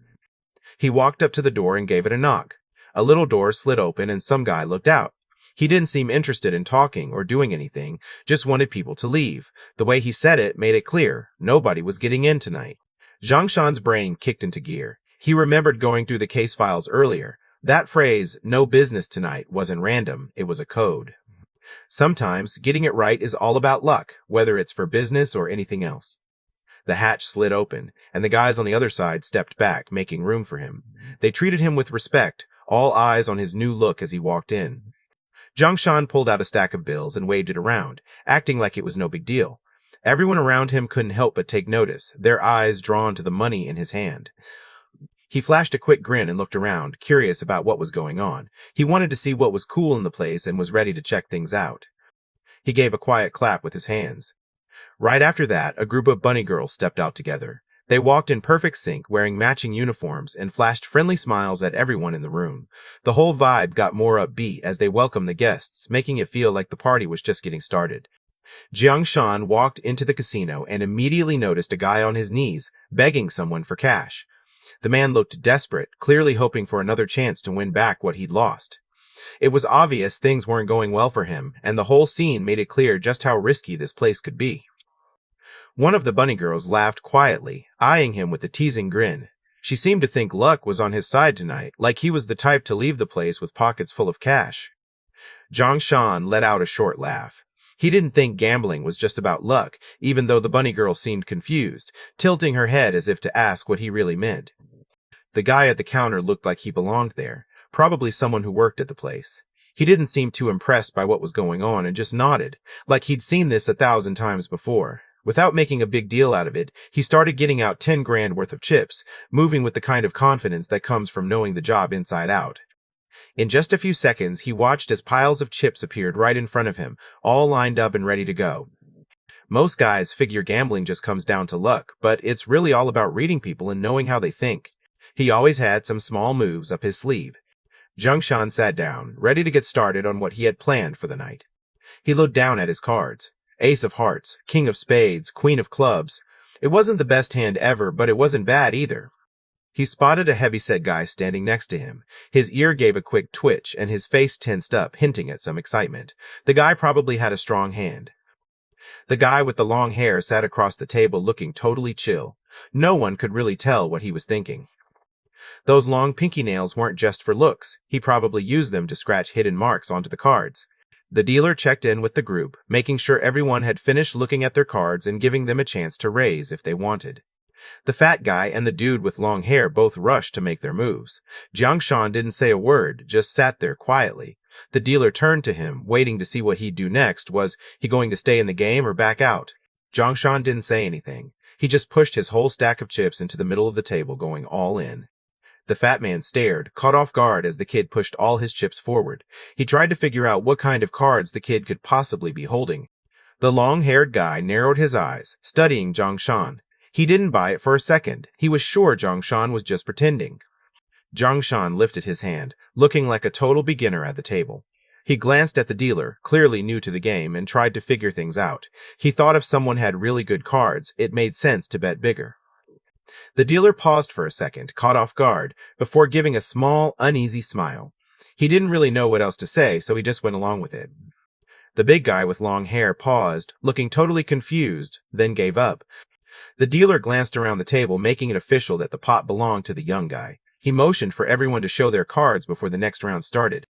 He walked up to the door and gave it a knock. A little door slid open and some guy looked out. He didn't seem interested in talking or doing anything, just wanted people to leave. The way he said it made it clear nobody was getting in tonight. Jiang Shan's brain kicked into gear. He remembered going through the case files earlier. That phrase, "no business tonight," wasn't random, it was a code. Sometimes, getting it right is all about luck, whether it's for business or anything else. The hatch slid open, and the guys on the other side stepped back, making room for him. They treated him with respect, all eyes on his new look as he walked in. Jiang Shan pulled out a stack of bills and waved it around, acting like it was no big deal. Everyone around him couldn't help but take notice, their eyes drawn to the money in his hand. He flashed a quick grin and looked around, curious about what was going on. He wanted to see what was cool in the place and was ready to check things out. He gave a quiet clap with his hands. Right after that, a group of bunny girls stepped out together. They walked in perfect sync, wearing matching uniforms, and flashed friendly smiles at everyone in the room. The whole vibe got more upbeat as they welcomed the guests, making it feel like the party was just getting started. Jiang Shan walked into the casino and immediately noticed a guy on his knees, begging someone for cash. The man looked desperate, clearly hoping for another chance to win back what he'd lost. It was obvious things weren't going well for him, and the whole scene made it clear just how risky this place could be. One of the bunny girls laughed quietly, eyeing him with a teasing grin. She seemed to think luck was on his side tonight, like he was the type to leave the place with pockets full of cash. Jiang Shan let out a short laugh. He didn't think gambling was just about luck, even though the bunny girl seemed confused, tilting her head as if to ask what he really meant. The guy at the counter looked like he belonged there, probably someone who worked at the place. He didn't seem too impressed by what was going on and just nodded, like he'd seen this 1,000 times before. Without making a big deal out of it, he started getting out 10 grand worth of chips, moving with the kind of confidence that comes from knowing the job inside out. In just a few seconds, he watched as piles of chips appeared right in front of him, all lined up and ready to go. Most guys figure gambling just comes down to luck, but it's really all about reading people and knowing how they think. He always had some small moves up his sleeve. Zhongshan sat down, ready to get started on what he had planned for the night. He looked down at his cards. Ace of hearts, king of spades, queen of clubs. It wasn't the best hand ever, but it wasn't bad either. He spotted a heavy-set guy standing next to him. His ear gave a quick twitch, and his face tensed up, hinting at some excitement. The guy probably had a strong hand. The guy with the long hair sat across the table looking totally chill. No one could really tell what he was thinking. Those long pinky nails weren't just for looks. He probably used them to scratch hidden marks onto the cards. The dealer checked in with the group, making sure everyone had finished looking at their cards and giving them a chance to raise if they wanted. The fat guy and the dude with long hair both rushed to make their moves. Jiangshan didn't say a word, just sat there quietly. The dealer turned to him, waiting to see what he'd do next. Was he going to stay in the game or back out? Jiangshan didn't say anything. He just pushed his whole stack of chips into the middle of the table, going all in. The fat man stared, caught off guard as the kid pushed all his chips forward. He tried to figure out what kind of cards the kid could possibly be holding. The long-haired guy narrowed his eyes, studying Jiangshan. He didn't buy it for a second. He was sure Jiangshan was just pretending. Jiangshan lifted his hand, looking like a total beginner at the table. He glanced at the dealer, clearly new to the game, and tried to figure things out. He thought if someone had really good cards, it made sense to bet bigger. The dealer paused for a second, caught off guard, before giving a small, uneasy smile. He didn't really know what else to say, so he just went along with it. The big guy with long hair paused, looking totally confused, then gave up. The dealer glanced around the table, making it official that the pot belonged to the young guy. He motioned for everyone to show their cards before the next round started.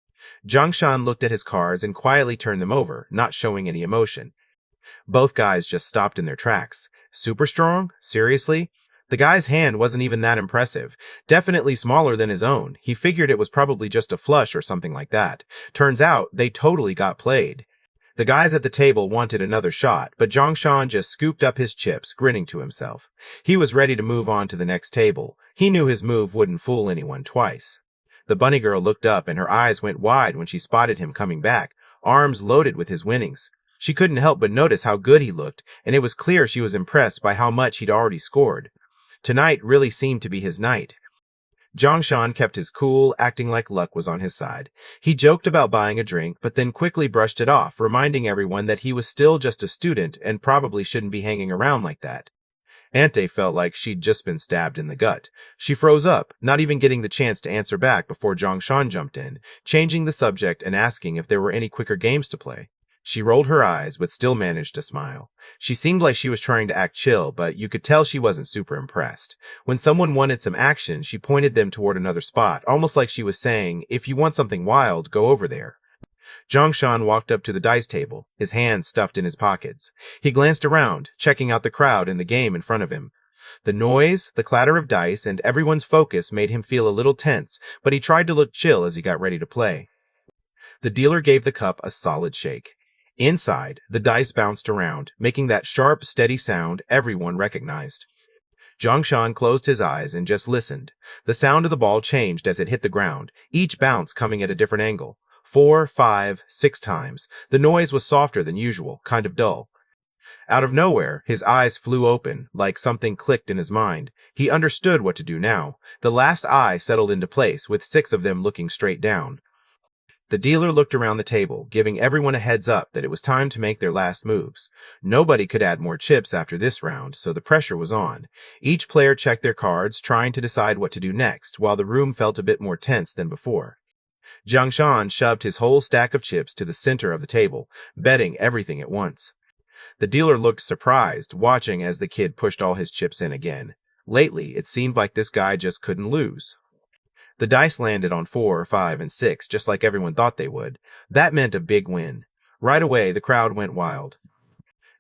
Jiangshan looked at his cards and quietly turned them over, not showing any emotion. Both guys just stopped in their tracks. Super strong? Seriously? The guy's hand wasn't even that impressive. Definitely smaller than his own. He figured it was probably just a flush or something like that. Turns out, they totally got played. The guys at the table wanted another shot, but Jiangshan just scooped up his chips, grinning to himself. He was ready to move on to the next table. He knew his move wouldn't fool anyone twice. The bunny girl looked up and her eyes went wide when she spotted him coming back, arms loaded with his winnings. She couldn't help but notice how good he looked, and it was clear she was impressed by how much he'd already scored. Tonight really seemed to be his night. Jiangshan kept his cool, acting like luck was on his side. He joked about buying a drink, but then quickly brushed it off, reminding everyone that he was still just a student and probably shouldn't be hanging around like that. Ante felt like she'd just been stabbed in the gut. She froze up, not even getting the chance to answer back before Jiangshan jumped in, changing the subject and asking if there were any quicker games to play. She rolled her eyes, but still managed to smile. She seemed like she was trying to act chill, but you could tell she wasn't super impressed. When someone wanted some action, she pointed them toward another spot, almost like she was saying, if you want something wild, go over there. Jiangshan walked up to the dice table, his hands stuffed in his pockets. He glanced around, checking out the crowd and the game in front of him. The noise, the clatter of dice, and everyone's focus made him feel a little tense, but he tried to look chill as he got ready to play. The dealer gave the cup a solid shake. Inside, the dice bounced around, making that sharp, steady sound everyone recognized. Jiangshan closed his eyes and just listened. The sound of the ball changed as it hit the ground, each bounce coming at a different angle. 4, 5, 6 times. The noise was softer than usual, kind of dull. Out of nowhere, his eyes flew open, like something clicked in his mind. He understood what to do now. The last eye settled into place, with 6 of them looking straight down. The dealer looked around the table, giving everyone a heads up that it was time to make their last moves. Nobody could add more chips after this round, so the pressure was on. Each player checked their cards, trying to decide what to do next, while the room felt a bit more tense than before. Jiangshan shoved his whole stack of chips to the center of the table, betting everything at once. The dealer looked surprised, watching as the kid pushed all his chips in again. Lately, it seemed like this guy just couldn't lose. The dice landed on 4, 5, and 6, just like everyone thought they would. That meant a big win. Right away, the crowd went wild.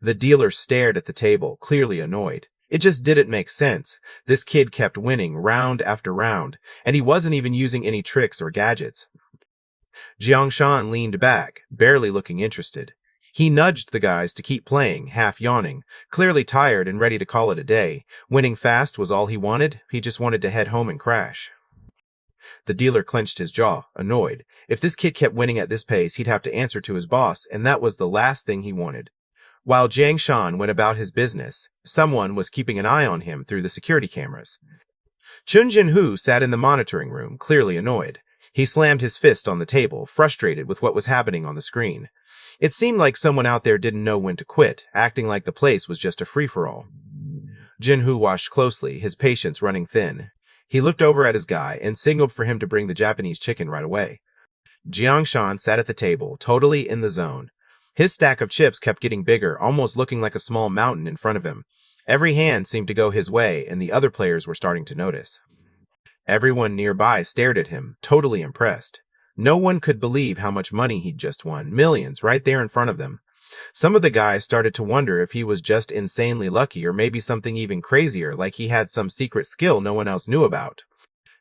The dealer stared at the table, clearly annoyed. It just didn't make sense. This kid kept winning round after round, and he wasn't even using any tricks or gadgets. Jiangshan leaned back, barely looking interested. He nudged the guys to keep playing, half yawning, clearly tired and ready to call it a day. Winning fast was all he wanted. He just wanted to head home and crash. The dealer clenched his jaw, annoyed. If this kid kept winning at this pace, he'd have to answer to his boss, and that was the last thing he wanted. While Jiang Shan went about his business, someone was keeping an eye on him through the security cameras. Chun Jin-hu sat in the monitoring room, clearly annoyed. He slammed his fist on the table, frustrated with what was happening on the screen. It seemed like someone out there didn't know when to quit, acting like the place was just a free-for-all. Jin-hu watched closely, his patience running thin. He looked over at his guy and signaled for him to bring the Japanese chicken right away. Jiang Shan sat at the table, totally in the zone. His stack of chips kept getting bigger, almost looking like a small mountain in front of him. Every hand seemed to go his way, and the other players were starting to notice. Everyone nearby stared at him, totally impressed. No one could believe how much money he'd just won, millions, right there in front of them. Some of the guys started to wonder if he was just insanely lucky or maybe something even crazier, like he had some secret skill no one else knew about.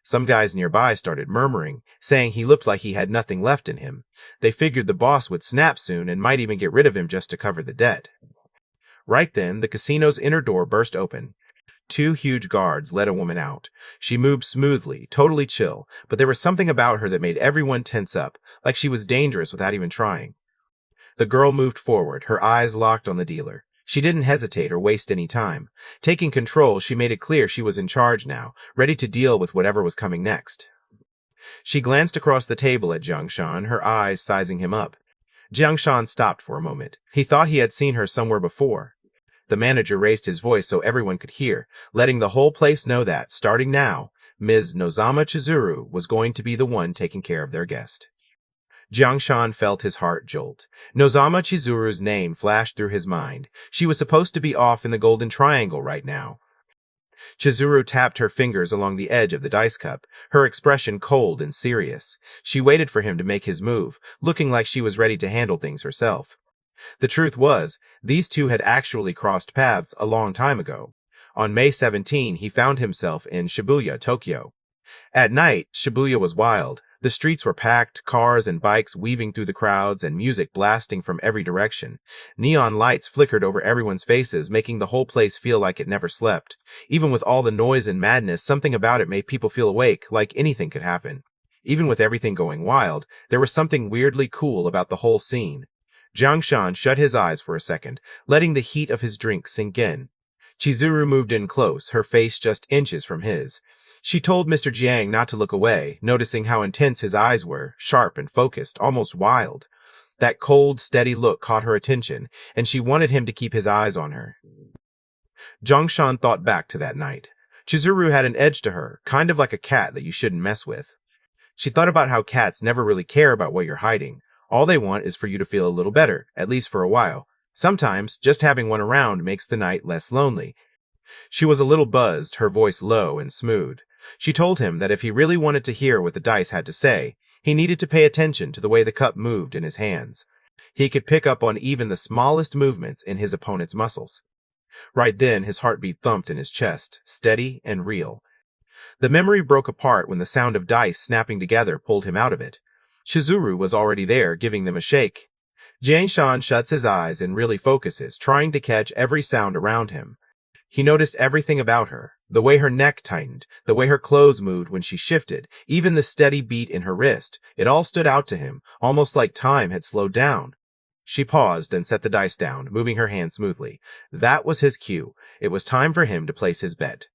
Some guys nearby started murmuring, saying he looked like he had nothing left in him. They figured the boss would snap soon and might even get rid of him just to cover the debt. Right then, the casino's inner door burst open. 2 huge guards led a woman out. She moved smoothly, totally chill, but there was something about her that made everyone tense up, like she was dangerous without even trying. The girl moved forward, her eyes locked on the dealer. She didn't hesitate or waste any time. Taking control, she made it clear she was in charge now, ready to deal with whatever was coming next. She glanced across the table at Jiang Shan, her eyes sizing him up. Jiang Shan stopped for a moment. He thought he had seen her somewhere before. The manager raised his voice so everyone could hear, letting the whole place know that, starting now, Ms. Nozama Chizuru was going to be the one taking care of their guest. Jiang Shan felt his heart jolt. Nozama Chizuru's name flashed through his mind. She was supposed to be off in the Golden Triangle right now. Chizuru tapped her fingers along the edge of the dice cup, her expression cold and serious. She waited for him to make his move, looking like she was ready to handle things herself. The truth was, these two had actually crossed paths a long time ago. On May 17, he found himself in Shibuya, Tokyo. At night, Shibuya was wild. The streets were packed, cars and bikes weaving through the crowds and music blasting from every direction. Neon lights flickered over everyone's faces, making the whole place feel like it never slept. Even with all the noise and madness, something about it made people feel awake, like anything could happen. Even with everything going wild, there was something weirdly cool about the whole scene. Jiang Shan shut his eyes for a second, letting the heat of his drink sink in. Chizuru moved in close, her face just inches from his. She told Mr. Jiang not to look away, noticing how intense his eyes were, sharp and focused, almost wild. That cold, steady look caught her attention, and she wanted him to keep his eyes on her. Jiang Shan thought back to that night. Chizuru had an edge to her, kind of like a cat that you shouldn't mess with. She thought about how cats never really care about what you're hiding. All they want is for you to feel a little better, at least for a while. Sometimes, just having one around makes the night less lonely. She was a little buzzed, her voice low and smooth. She told him that if he really wanted to hear what the dice had to say, he needed to pay attention to the way the cup moved in his hands. He could pick up on even the smallest movements in his opponent's muscles. Right then, his heartbeat thumped in his chest, steady and real. The memory broke apart when the sound of dice snapping together pulled him out of it. Chizuru was already there, giving them a shake. Jiang Shan shuts his eyes and really focuses, trying to catch every sound around him. He noticed everything about her, the way her neck tightened, the way her clothes moved when she shifted, even the steady beat in her wrist. It all stood out to him, almost like time had slowed down. She paused and set the dice down, moving her hand smoothly. That was his cue. It was time for him to place his bet.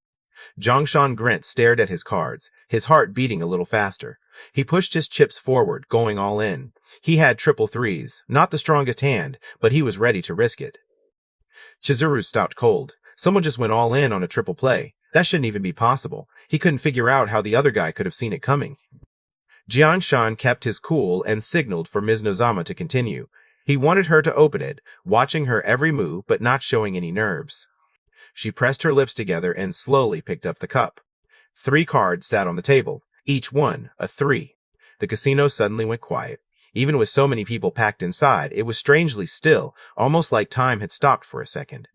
Jiang Shan Grint stared at his cards, his heart beating a little faster. He pushed his chips forward, going all in. He had triple threes, not the strongest hand, but he was ready to risk it. Chizuru stopped cold. Someone just went all in on a triple play. That shouldn't even be possible. He couldn't figure out how the other guy could have seen it coming. Jiang Shan kept his cool and signaled for Ms. Nozama to continue. He wanted her to open it, watching her every move but not showing any nerves. She pressed her lips together and slowly picked up the cup. 3 cards sat on the table, each one a 3. The casino suddenly went quiet. Even with so many people packed inside, it was strangely still, almost like time had stopped for a second.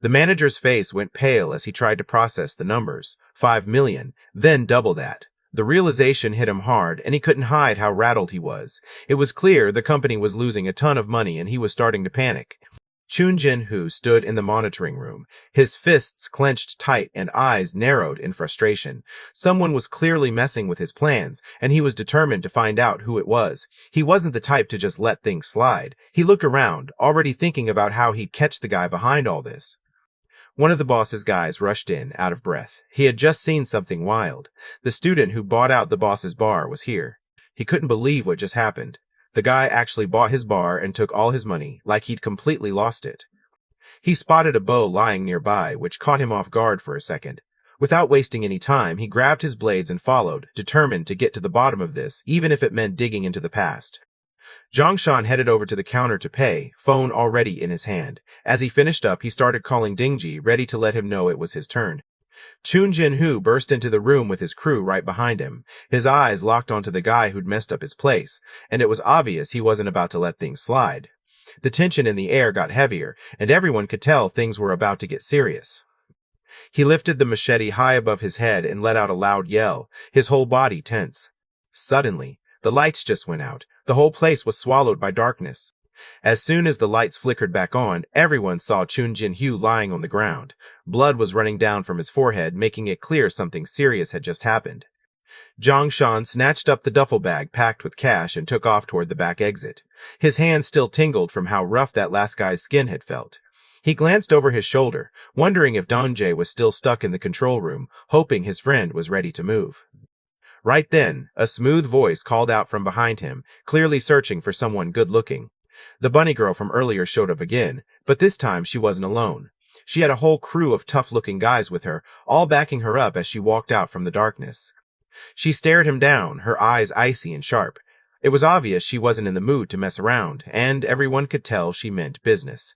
The manager's face went pale as he tried to process the numbers. 5 million, then double that. The realization hit him hard, and he couldn't hide how rattled he was. It was clear the company was losing a ton of money, and he was starting to panic. Chun Jin-hu stood in the monitoring room, his fists clenched tight and eyes narrowed in frustration. Someone was clearly messing with his plans, and he was determined to find out who it was. He wasn't the type to just let things slide. He looked around, already thinking about how he'd catch the guy behind all this. One of the boss's guys rushed in, out of breath. He had just seen something wild. The student who bought out the boss's bar was here. He couldn't believe what just happened. The guy actually bought his bar and took all his money, like he'd completely lost it. He spotted a bow lying nearby, which caught him off guard for a second. Without wasting any time, he grabbed his blades and followed, determined to get to the bottom of this, even if it meant digging into the past. Zhongshan headed over to the counter to pay, phone already in his hand. As he finished up, he started calling Dingji, ready to let him know it was his turn. Chun Jin-hu burst into the room with his crew right behind him. His eyes locked onto the guy who'd messed up his place, and it was obvious he wasn't about to let things slide. The tension in the air got heavier, and everyone could tell things were about to get serious. He lifted the machete high above his head and let out a loud yell, his whole body tense. Suddenly, the lights just went out. The whole place was swallowed by darkness. As soon as the lights flickered back on, everyone saw Chun Jin-hu lying on the ground. Blood was running down from his forehead, making it clear something serious had just happened. Zhongshan snatched up the duffel bag packed with cash and took off toward the back exit. His hands still tingled from how rough that last guy's skin had felt. He glanced over his shoulder, wondering if Donjay was still stuck in the control room, hoping his friend was ready to move. Right then, a smooth voice called out from behind him, clearly searching for someone good-looking. The bunny girl from earlier showed up again, but this time she wasn't alone. She had a whole crew of tough-looking guys with her, all backing her up as she walked out from the darkness. She stared him down, her eyes icy and sharp. It was obvious she wasn't in the mood to mess around, and everyone could tell she meant business.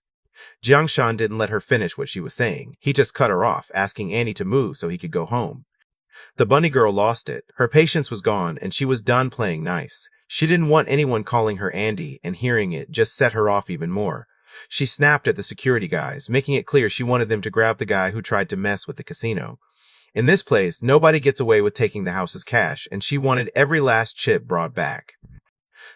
Jiangshan didn't let her finish what she was saying. He just cut her off, asking Annie to move so he could go home. The bunny girl lost it. Her patience was gone, and she was done playing nice. She didn't want anyone calling her Andy, and hearing it just set her off even more. She snapped at the security guys, making it clear she wanted them to grab the guy who tried to mess with the casino. In this place, nobody gets away with taking the house's cash, and she wanted every last chip brought back.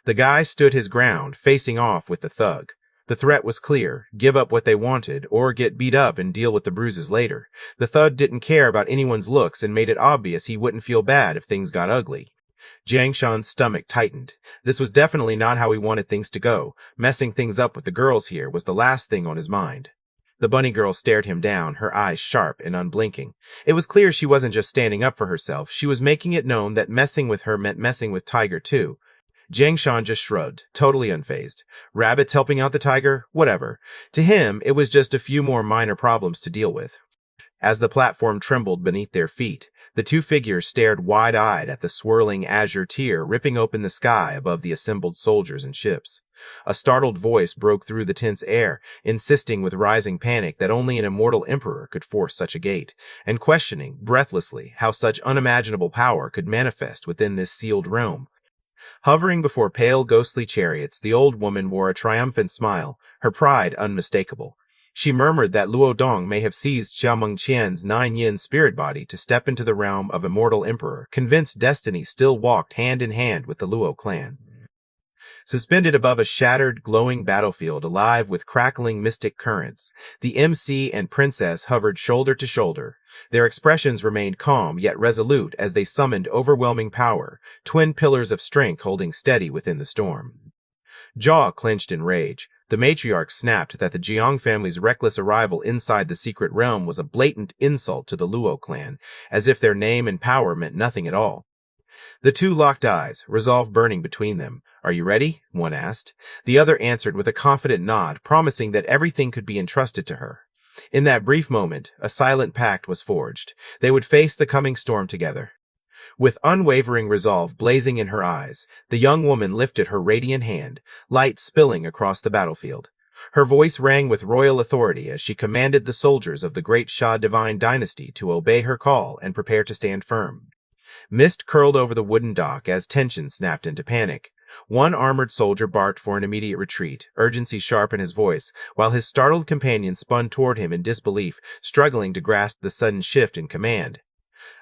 The guy stood his ground, facing off with the thug. The threat was clear: give up what they wanted, or get beat up and deal with the bruises later. The thug didn't care about anyone's looks and made it obvious he wouldn't feel bad if things got ugly. Jiangshan's stomach tightened. This was definitely not how he wanted things to go. Messing things up with the girls here was the last thing on his mind. The bunny girl stared him down, her eyes sharp and unblinking. It was clear she wasn't just standing up for herself. She was making it known that messing with her meant messing with Tiger too. Jiangshan just shrugged, totally unfazed. Rabbits helping out the tiger? Whatever. To him, it was just a few more minor problems to deal with. As the platform trembled beneath their feet, the two figures stared wide-eyed at the swirling azure tier ripping open the sky above the assembled soldiers and ships. A startled voice broke through the tense air, insisting with rising panic that only an immortal emperor could force such a gate, and questioning, breathlessly, how such unimaginable power could manifest within this sealed realm. Hovering before pale, ghostly chariots, the old woman wore a triumphant smile, her pride unmistakable. She murmured that Luo Dong may have seized Xiaomeng Qian's 9-yin spirit body to step into the realm of immortal emperor, convinced destiny still walked hand in hand with the Luo clan. Suspended above a shattered, glowing battlefield alive with crackling mystic currents, the MC and princess hovered shoulder to shoulder. Their expressions remained calm yet resolute as they summoned overwhelming power, twin pillars of strength holding steady within the storm. Jaw clenched in rage, the matriarch snapped that the Jiang family's reckless arrival inside the secret realm was a blatant insult to the Luo clan, as if their name and power meant nothing at all. The two locked eyes, resolve burning between them. "Are you ready?" one asked. The other answered with a confident nod, promising that everything could be entrusted to her. In that brief moment, a silent pact was forged. They would face the coming storm together. With unwavering resolve blazing in her eyes, the young woman lifted her radiant hand, light spilling across the battlefield. Her voice rang with royal authority as she commanded the soldiers of the great Shah divine dynasty to obey her call and prepare to stand firm. Mist curled over the wooden dock as tension snapped into panic. One armored soldier barked for an immediate retreat, urgency sharp in his voice, while his startled companion spun toward him in disbelief, struggling to grasp the sudden shift in command.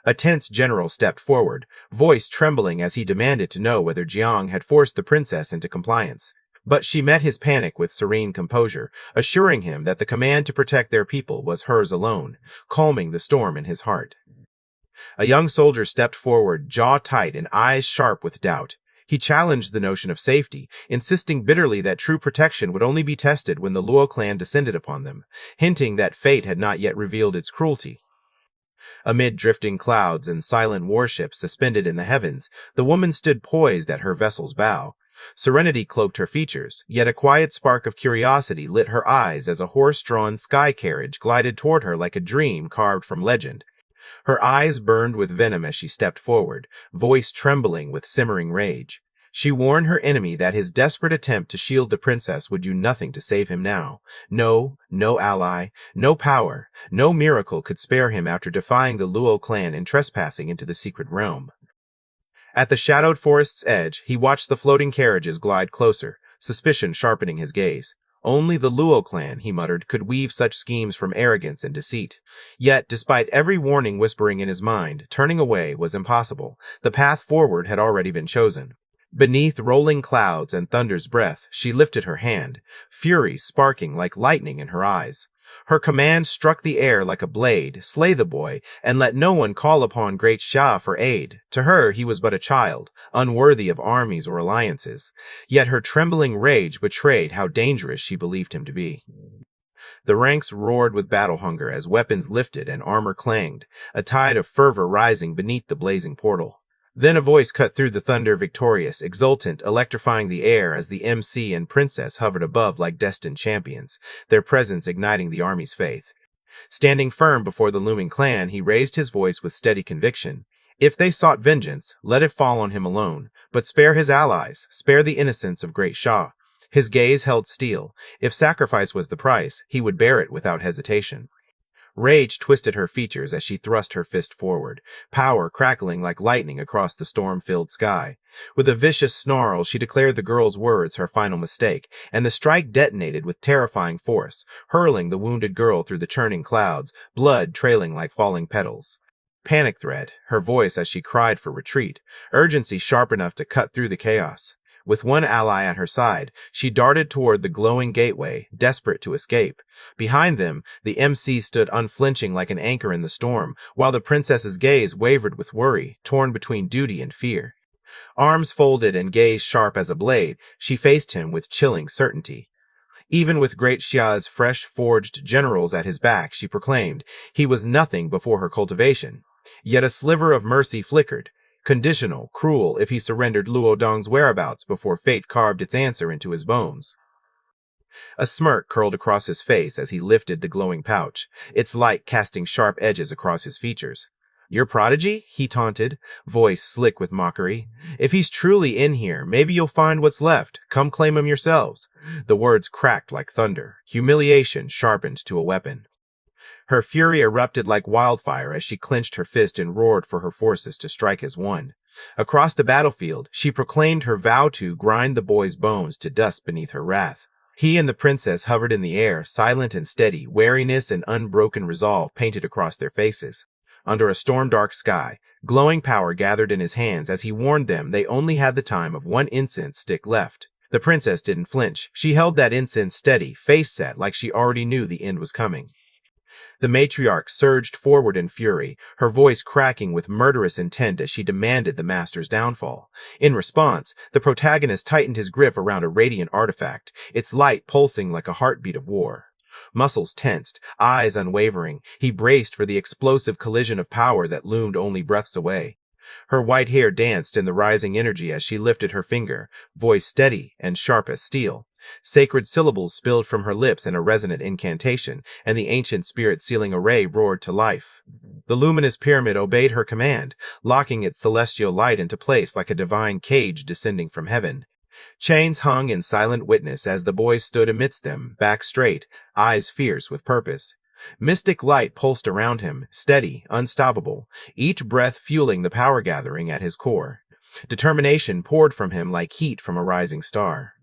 A tense general stepped forward, voice trembling as he demanded to know whether Jiang had forced the princess into compliance. But she met his panic with serene composure, assuring him that the command to protect their people was hers alone, calming the storm in his heart. A young soldier stepped forward, jaw tight and eyes sharp with doubt. He challenged the notion of safety, insisting bitterly that true protection would only be tested when the Luo clan descended upon them, hinting that fate had not yet revealed its cruelty. Amid drifting clouds and silent warships suspended in the heavens, the woman stood poised at her vessel's bow. Serenity cloaked her features, yet a quiet spark of curiosity lit her eyes as a horse-drawn sky carriage glided toward her like a dream carved from legend. Her eyes burned with venom as she stepped forward, voice trembling with simmering rage. She warned her enemy that his desperate attempt to shield the princess would do nothing to save him now. No ally, no power, no miracle could spare him after defying the Luo clan and trespassing into the secret realm. At the shadowed forest's edge, he watched the floating carriages glide closer, suspicion sharpening his gaze. Only the Luo clan, he muttered, could weave such schemes from arrogance and deceit. Yet, despite every warning whispering in his mind, turning away was impossible. The path forward had already been chosen. Beneath rolling clouds and thunder's breath, she lifted her hand, fury sparking like lightning in her eyes. Her command struck the air like a blade, slay the boy, and let no one call upon great Xia for aid. To her he was but a child, unworthy of armies or alliances. Yet her trembling rage betrayed how dangerous she believed him to be. The ranks roared with battle hunger as weapons lifted and armor clanged, a tide of fervor rising beneath the blazing portal. Then a voice cut through the thunder, victorious, exultant, electrifying the air as the MC and princess hovered above like destined champions, their presence igniting the army's faith. Standing firm before the looming clan, he raised his voice with steady conviction. If they sought vengeance, let it fall on him alone, but spare his allies, spare the innocents of great Xia. His gaze held steel. If sacrifice was the price, he would bear it without hesitation. Rage twisted her features as she thrust her fist forward, power crackling like lightning across the storm-filled sky. With a vicious snarl, she declared the girl's words her final mistake, and the strike detonated with terrifying force, hurling the wounded girl through the churning clouds, blood trailing like falling petals. Panic thread, her voice as she cried for retreat, urgency sharp enough to cut through the chaos. With one ally at her side, she darted toward the glowing gateway, desperate to escape. Behind them, the MC stood unflinching like an anchor in the storm, while the princess's gaze wavered with worry, torn between duty and fear. Arms folded and gaze sharp as a blade, she faced him with chilling certainty. Even with great Xia's fresh-forged generals at his back, she proclaimed, he was nothing before her cultivation. Yet a sliver of mercy flickered. Conditional, cruel, if he surrendered Luo Dong's whereabouts before fate carved its answer into his bones. A smirk curled across his face as he lifted the glowing pouch, its light casting sharp edges across his features. Your prodigy? He taunted, voice slick with mockery. If he's truly in here, maybe you'll find what's left. Come claim him yourselves. The words cracked like thunder, humiliation sharpened to a weapon. Her fury erupted like wildfire as she clenched her fist and roared for her forces to strike as one. Across the battlefield, she proclaimed her vow to grind the boy's bones to dust beneath her wrath. He and the princess hovered in the air, silent and steady, wariness and unbroken resolve painted across their faces. Under a storm-dark sky, glowing power gathered in his hands as he warned them they only had the time of one incense stick left. The princess didn't flinch. She held that incense steady, face set like she already knew the end was coming. The matriarch surged forward in fury, her voice cracking with murderous intent as she demanded the master's downfall. In response, the protagonist tightened his grip around a radiant artifact, its light pulsing like a heartbeat of war. Muscles tensed, eyes unwavering, he braced for the explosive collision of power that loomed only breaths away. Her white hair danced in the rising energy as she lifted her finger, voice steady and sharp as steel. Sacred syllables spilled from her lips in a resonant incantation, and the ancient spirit-sealing array roared to life. The luminous pyramid obeyed her command, locking its celestial light into place like a divine cage descending from heaven. Chains hung in silent witness as the boys stood amidst them, back straight, eyes fierce with purpose. Mystic light pulsed around him, steady, unstoppable, each breath fueling the power gathering at his core. Determination poured from him like heat from a rising star.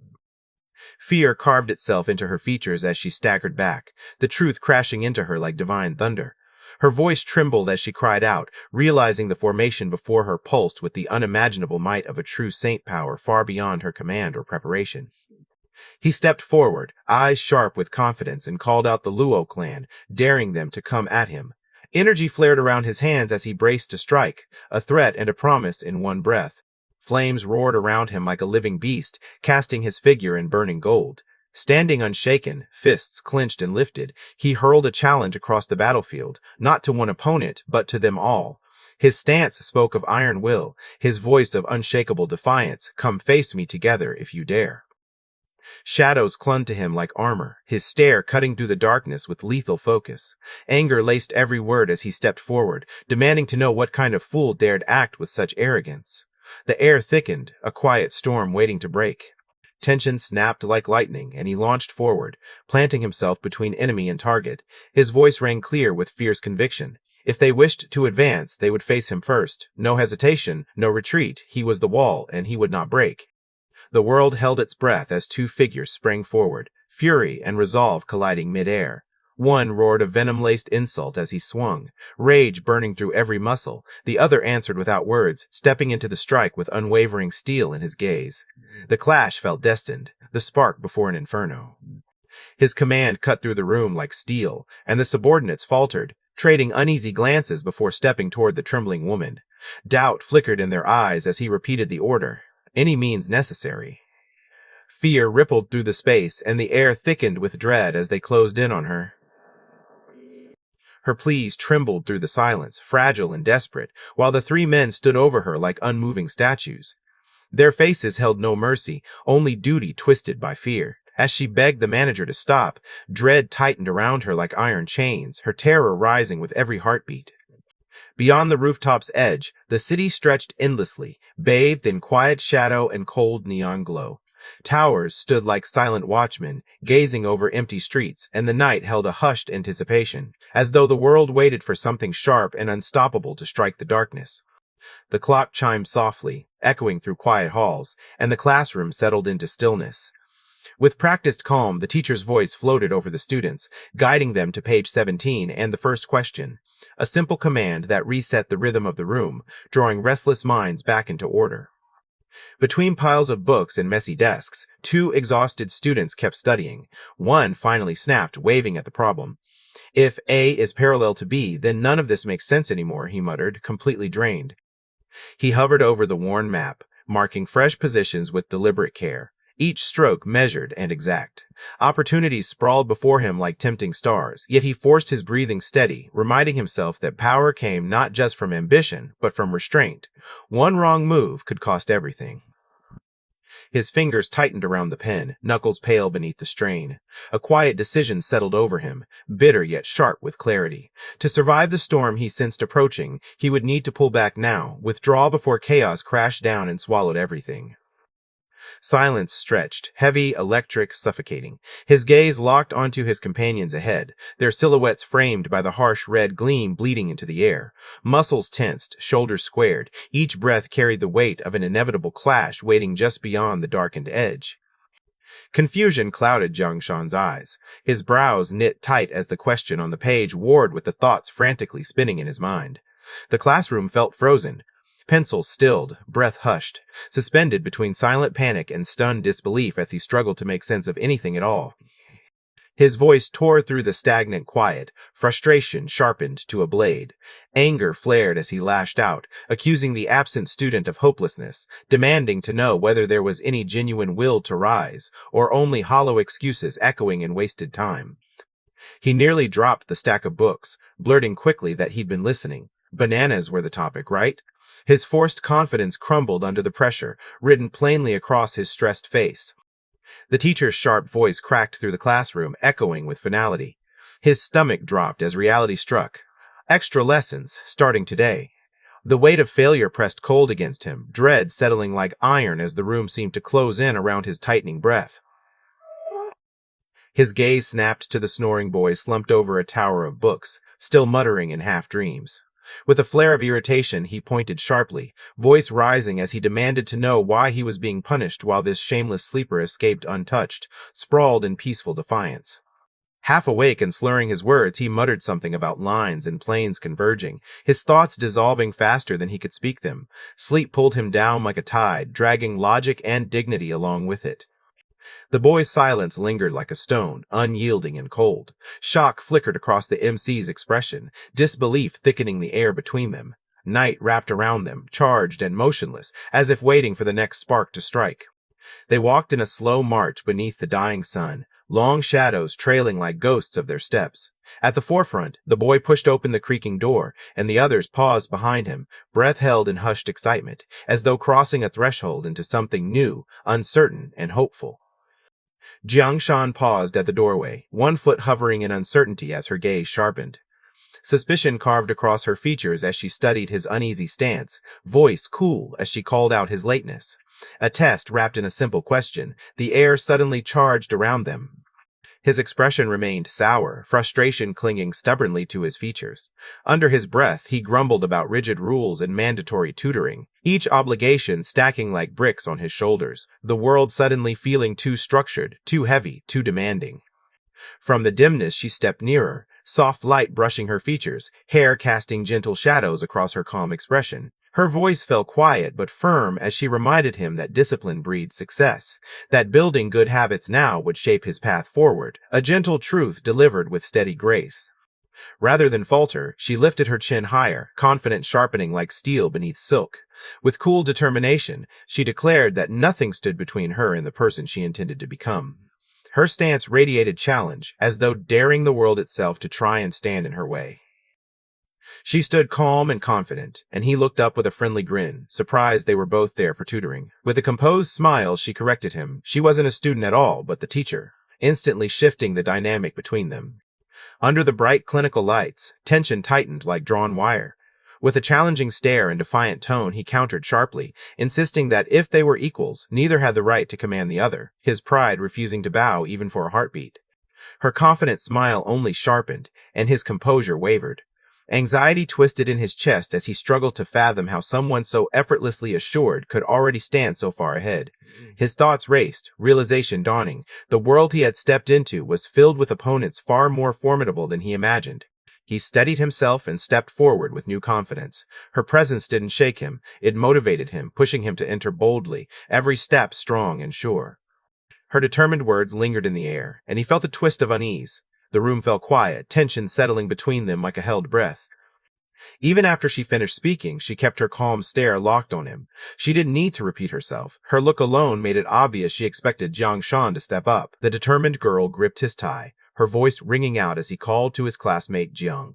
Fear carved itself into her features as she staggered back, the truth crashing into her like divine thunder. Her voice trembled as she cried out, realizing the formation before her pulsed with the unimaginable might of a true saint power far beyond her command or preparation. He stepped forward, eyes sharp with confidence, and called out the Luo clan, daring them to come at him. Energy flared around his hands as he braced to strike, a threat and a promise in one breath. Flames roared around him like a living beast, casting his figure in burning gold. Standing unshaken, fists clenched and lifted, he hurled a challenge across the battlefield, not to one opponent, but to them all. His stance spoke of iron will, his voice of unshakable defiance. Come face me together if you dare. Shadows clung to him like armor, his stare cutting through the darkness with lethal focus. Anger laced every word as he stepped forward, demanding to know what kind of fool dared act with such arrogance. The air thickened, a quiet storm waiting to break. Tension snapped like lightning, and he launched forward, planting himself between enemy and target. His voice rang clear with fierce conviction. If they wished to advance, they would face him first. No hesitation, no retreat. He was the wall, and he would not break. The world held its breath as two figures sprang forward, fury and resolve colliding mid-air. One roared a venom-laced insult as he swung, rage burning through every muscle. The other answered without words, stepping into the strike with unwavering steel in his gaze. The clash felt destined, the spark before an inferno. His command cut through the room like steel, and the subordinates faltered, trading uneasy glances before stepping toward the trembling woman. Doubt flickered in their eyes as he repeated the order. Any means necessary. Fear rippled through the space, and the air thickened with dread as they closed in on her. Her pleas trembled through the silence, fragile and desperate, while the three men stood over her like unmoving statues. Their faces held no mercy, only duty twisted by fear. As she begged the manager to stop, dread tightened around her like iron chains, her terror rising with every heartbeat. Beyond the rooftop's edge, the city stretched endlessly, bathed in quiet shadow and cold neon glow. Towers stood like silent watchmen, gazing over empty streets, and the night held a hushed anticipation, as though the world waited for something sharp and unstoppable to strike the darkness. The clock chimed softly, echoing through quiet halls, and the classroom settled into stillness. With practiced calm, the teacher's voice floated over the students, guiding them to page 17 and the first question, a simple command that reset the rhythm of the room, drawing restless minds back into order. Between piles of books and messy desks, two exhausted students kept studying. One finally snapped, waving at the problem. If A is parallel to B, then none of this makes sense anymore, he muttered, completely drained. He hovered over the worn map, marking fresh positions with deliberate care, each stroke measured and exact. Opportunities sprawled before him like tempting stars, yet he forced his breathing steady, reminding himself that power came not just from ambition, but from restraint. One wrong move could cost everything. His fingers tightened around the pen, knuckles pale beneath the strain. A quiet decision settled over him, bitter yet sharp with clarity. To survive the storm he sensed approaching, he would need to pull back now, withdraw before chaos crashed down and swallowed everything. Silence stretched, heavy, electric, suffocating. His gaze locked onto his companions ahead, their silhouettes framed by the harsh red gleam bleeding into the air. Muscles tensed, shoulders squared. Each breath carried the weight of an inevitable clash waiting just beyond the darkened edge. Confusion clouded Jiangshan's eyes. His brows knit tight as the question on the page warred with the thoughts frantically spinning in his mind. The classroom felt frozen. Pencils stilled, breath hushed, suspended between silent panic and stunned disbelief as he struggled to make sense of anything at all. His voice tore through the stagnant quiet, frustration sharpened to a blade. Anger flared as he lashed out, accusing the absent student of hopelessness, demanding to know whether there was any genuine will to rise, or only hollow excuses echoing in wasted time. He nearly dropped the stack of books, blurting quickly that he'd been listening. Bananas were the topic, right? His forced confidence crumbled under the pressure, written plainly across his stressed face. The teacher's sharp voice cracked through the classroom, echoing with finality. His stomach dropped as reality struck. Extra lessons, starting today. The weight of failure pressed cold against him, dread settling like iron as the room seemed to close in around his tightening breath. His gaze snapped to the snoring boy slumped over a tower of books, still muttering in half-dreams. With a flare of irritation, he pointed sharply, voice rising as he demanded to know why he was being punished while this shameless sleeper escaped untouched, sprawled in peaceful defiance. Half awake and slurring his words, he muttered something about lines and planes converging, his thoughts dissolving faster than he could speak them. Sleep pulled him down like a tide, dragging logic and dignity along with it. The boy's silence lingered like a stone, unyielding and cold. Shock flickered across the MC's expression, disbelief thickening the air between them. Night wrapped around them, charged and motionless, as if waiting for the next spark to strike. They walked in a slow march beneath the dying sun, long shadows trailing like ghosts of their steps. At the forefront, the boy pushed open the creaking door, and the others paused behind him, breath held in hushed excitement, as though crossing a threshold into something new, uncertain, and hopeful. Jiangshan paused at the doorway, one foot hovering in uncertainty as her gaze sharpened. Suspicion carved across her features as she studied his uneasy stance, voice cool as she called out his lateness. A test wrapped in a simple question, the air suddenly charged around them. His expression remained sour, frustration clinging stubbornly to his features. Under his breath, he grumbled about rigid rules and mandatory tutoring, each obligation stacking like bricks on his shoulders, the world suddenly feeling too structured, too heavy, too demanding. From the dimness she stepped nearer, soft light brushing her features, hair casting gentle shadows across her calm expression. Her voice fell quiet but firm as she reminded him that discipline breeds success, that building good habits now would shape his path forward, a gentle truth delivered with steady grace. Rather than falter, she lifted her chin higher, confidence sharpening like steel beneath silk. With cool determination, she declared that nothing stood between her and the person she intended to become. Her stance radiated challenge, as though daring the world itself to try and stand in her way. She stood calm and confident, and he looked up with a friendly grin, surprised they were both there for tutoring. With a composed smile, she corrected him. She wasn't a student at all, but the teacher, instantly shifting the dynamic between them. Under the bright clinical lights, tension tightened like drawn wire. With a challenging stare and defiant tone, he countered sharply, insisting that if they were equals, neither had the right to command the other, his pride refusing to bow even for a heartbeat. Her confident smile only sharpened, and his composure wavered. Anxiety twisted in his chest as he struggled to fathom how someone so effortlessly assured could already stand so far ahead. His thoughts raced, realization dawning. The world he had stepped into was filled with opponents far more formidable than he imagined. He steadied himself and stepped forward with new confidence. Her presence didn't shake him, it motivated him, pushing him to enter boldly, every step strong and sure. Her determined words lingered in the air, and he felt a twist of unease. The room fell quiet, tension settling between them like a held breath. Even after she finished speaking, she kept her calm stare locked on him. She didn't need to repeat herself. Her look alone made it obvious she expected Jiang Shan to step up. The determined girl gripped his tie, her voice ringing out as he called to his classmate Jiang.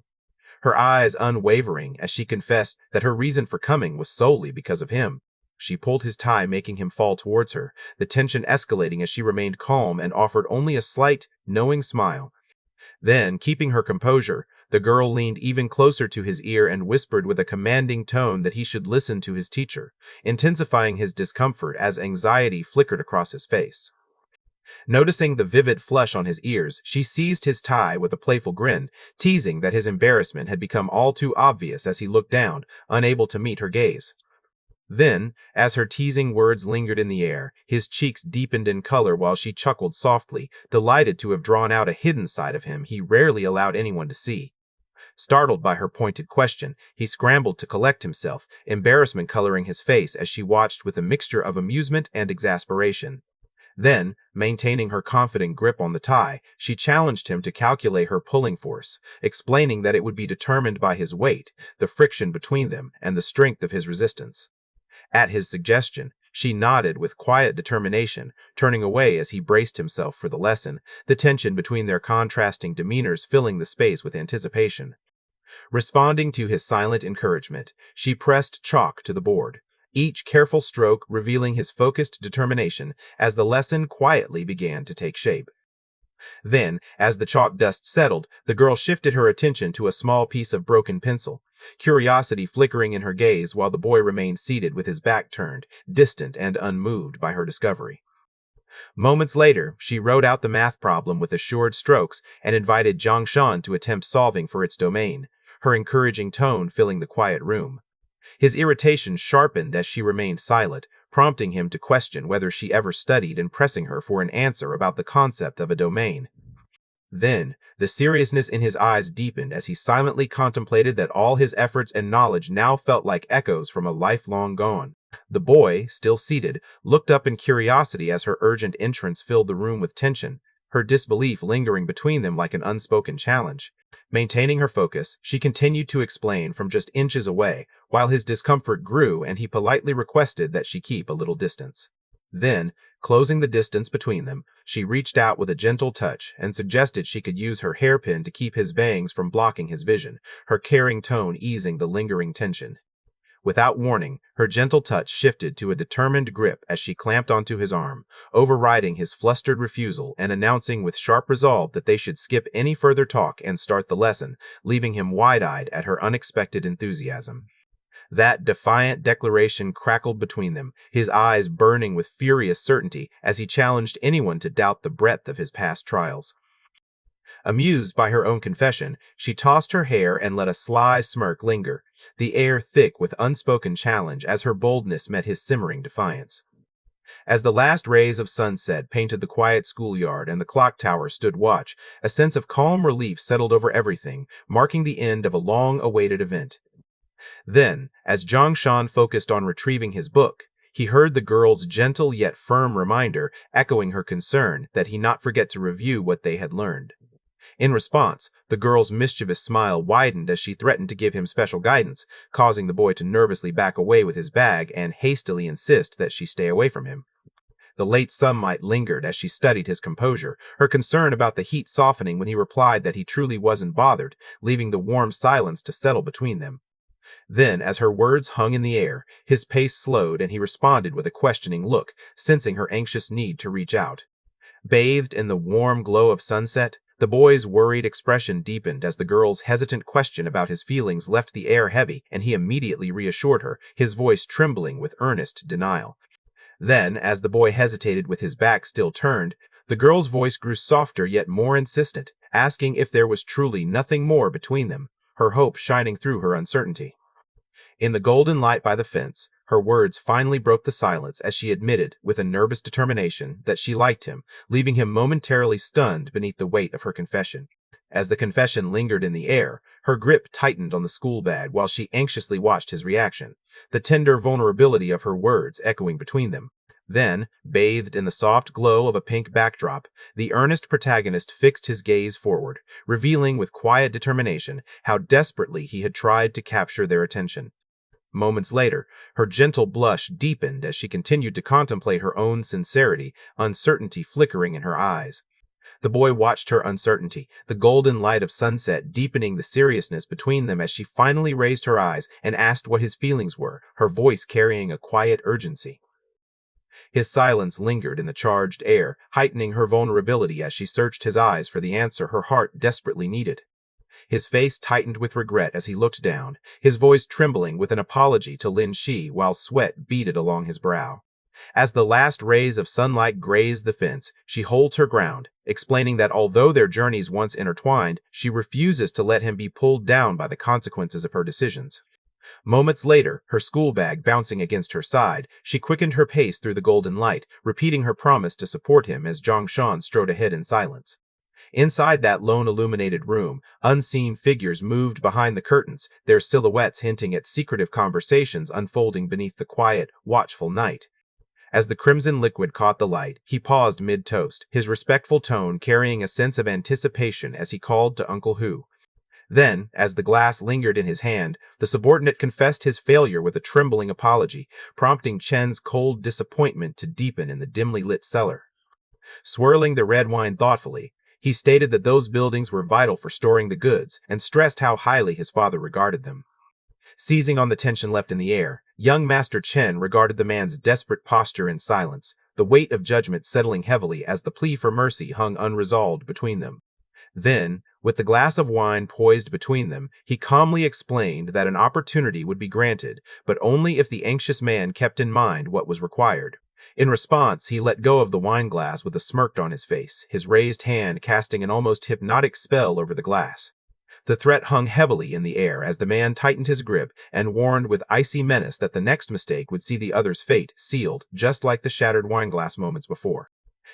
Her eyes unwavering as she confessed that her reason for coming was solely because of him. She pulled his tie, making him fall towards her, the tension escalating as she remained calm and offered only a slight, knowing smile. Then, keeping her composure, the girl leaned even closer to his ear and whispered with a commanding tone that he should listen to his teacher, intensifying his discomfort as anxiety flickered across his face. Noticing the vivid flush on his ears, she seized his tie with a playful grin, teasing that his embarrassment had become all too obvious as he looked down, unable to meet her gaze. Then, as her teasing words lingered in the air, his cheeks deepened in color while she chuckled softly, delighted to have drawn out a hidden side of him he rarely allowed anyone to see. Startled by her pointed question, he scrambled to collect himself, embarrassment coloring his face as she watched with a mixture of amusement and exasperation. Then, maintaining her confident grip on the tie, she challenged him to calculate her pulling force, explaining that it would be determined by his weight, the friction between them, and the strength of his resistance. At his suggestion, she nodded with quiet determination, turning away as he braced himself for the lesson, the tension between their contrasting demeanors filling the space with anticipation. Responding to his silent encouragement, she pressed chalk to the board, each careful stroke revealing his focused determination as the lesson quietly began to take shape. Then, as the chalk dust settled, the girl shifted her attention to a small piece of broken pencil, curiosity flickering in her gaze while the boy remained seated with his back turned, distant and unmoved by her discovery. Moments later, she wrote out the math problem with assured strokes and invited Jiang Shan to attempt solving for its domain, her encouraging tone filling the quiet room. His irritation sharpened as she remained silent, prompting him to question whether she ever studied and pressing her for an answer about the concept of a domain. Then, the seriousness in his eyes deepened as he silently contemplated that all his efforts and knowledge now felt like echoes from a life long gone. The boy, still seated, looked up in curiosity as her urgent entrance filled the room with tension, her disbelief lingering between them like an unspoken challenge. Maintaining her focus, she continued to explain from just inches away, while his discomfort grew and he politely requested that she keep a little distance. Then, closing the distance between them, she reached out with a gentle touch and suggested she could use her hairpin to keep his bangs from blocking his vision, her caring tone easing the lingering tension. Without warning, her gentle touch shifted to a determined grip as she clamped onto his arm, overriding his flustered refusal and announcing with sharp resolve that they should skip any further talk and start the lesson, leaving him wide-eyed at her unexpected enthusiasm. That defiant declaration crackled between them, his eyes burning with furious certainty as he challenged anyone to doubt the breadth of his past trials. Amused by her own confession, she tossed her hair and let a sly smirk linger, the air thick with unspoken challenge as her boldness met his simmering defiance. As the last rays of sunset painted the quiet schoolyard and the clock tower stood watch, a sense of calm relief settled over everything, marking the end of a long-awaited event. Then, as Zhongshan focused on retrieving his book, he heard the girl's gentle yet firm reminder echoing her concern that he not forget to review what they had learned. In response, the girl's mischievous smile widened as she threatened to give him special guidance, causing the boy to nervously back away with his bag and hastily insist that she stay away from him. The late sunlight lingered as she studied his composure, her concern about the heat softening when he replied that he truly wasn't bothered, leaving the warm silence to settle between them. Then, as her words hung in the air, his pace slowed and he responded with a questioning look, sensing her anxious need to reach out. Bathed in the warm glow of sunset, the boy's worried expression deepened as the girl's hesitant question about his feelings left the air heavy, and he immediately reassured her, his voice trembling with earnest denial. Then, as the boy hesitated with his back still turned, the girl's voice grew softer yet more insistent, asking if there was truly nothing more between them, her hope shining through her uncertainty. In the golden light by the fence, her words finally broke the silence as she admitted, with a nervous determination, that she liked him, leaving him momentarily stunned beneath the weight of her confession. As the confession lingered in the air, her grip tightened on the school bag while she anxiously watched his reaction, the tender vulnerability of her words echoing between them. Then, bathed in the soft glow of a pink backdrop, the earnest protagonist fixed his gaze forward, revealing with quiet determination how desperately he had tried to capture their attention. Moments later, her gentle blush deepened as she continued to contemplate her own sincerity, uncertainty flickering in her eyes. The boy watched her uncertainty, the golden light of sunset deepening the seriousness between them as she finally raised her eyes and asked what his feelings were, her voice carrying a quiet urgency. His silence lingered in the charged air, heightening her vulnerability as she searched his eyes for the answer her heart desperately needed. His face tightened with regret as he looked down, his voice trembling with an apology to Lin Shi while sweat beaded along his brow. As the last rays of sunlight grazed the fence, she holds her ground, explaining that although their journeys once intertwined, she refuses to let him be pulled down by the consequences of her decisions. Moments later, her school bag bouncing against her side, she quickened her pace through the golden light, repeating her promise to support him as Zhongshan strode ahead in silence. Inside that lone illuminated room, unseen figures moved behind the curtains, their silhouettes hinting at secretive conversations unfolding beneath the quiet, watchful night. As the crimson liquid caught the light, he paused mid-toast, his respectful tone carrying a sense of anticipation as he called to Uncle Hu. Then, as the glass lingered in his hand, the subordinate confessed his failure with a trembling apology, prompting Chen's cold disappointment to deepen in the dimly lit cellar. Swirling the red wine thoughtfully, he stated that those buildings were vital for storing the goods and stressed how highly his father regarded them. Seizing on the tension left in the air, young Master Chen regarded the man's desperate posture in silence, the weight of judgment settling heavily as the plea for mercy hung unresolved between them. Then, with the glass of wine poised between them, he calmly explained that an opportunity would be granted, but only if the anxious man kept in mind what was required. In response, he let go of the wine glass with a smirk on his face, his raised hand casting an almost hypnotic spell over the glass. The threat hung heavily in the air as the man tightened his grip and warned with icy menace that the next mistake would see the other's fate sealed, just like the shattered wineglass moments before.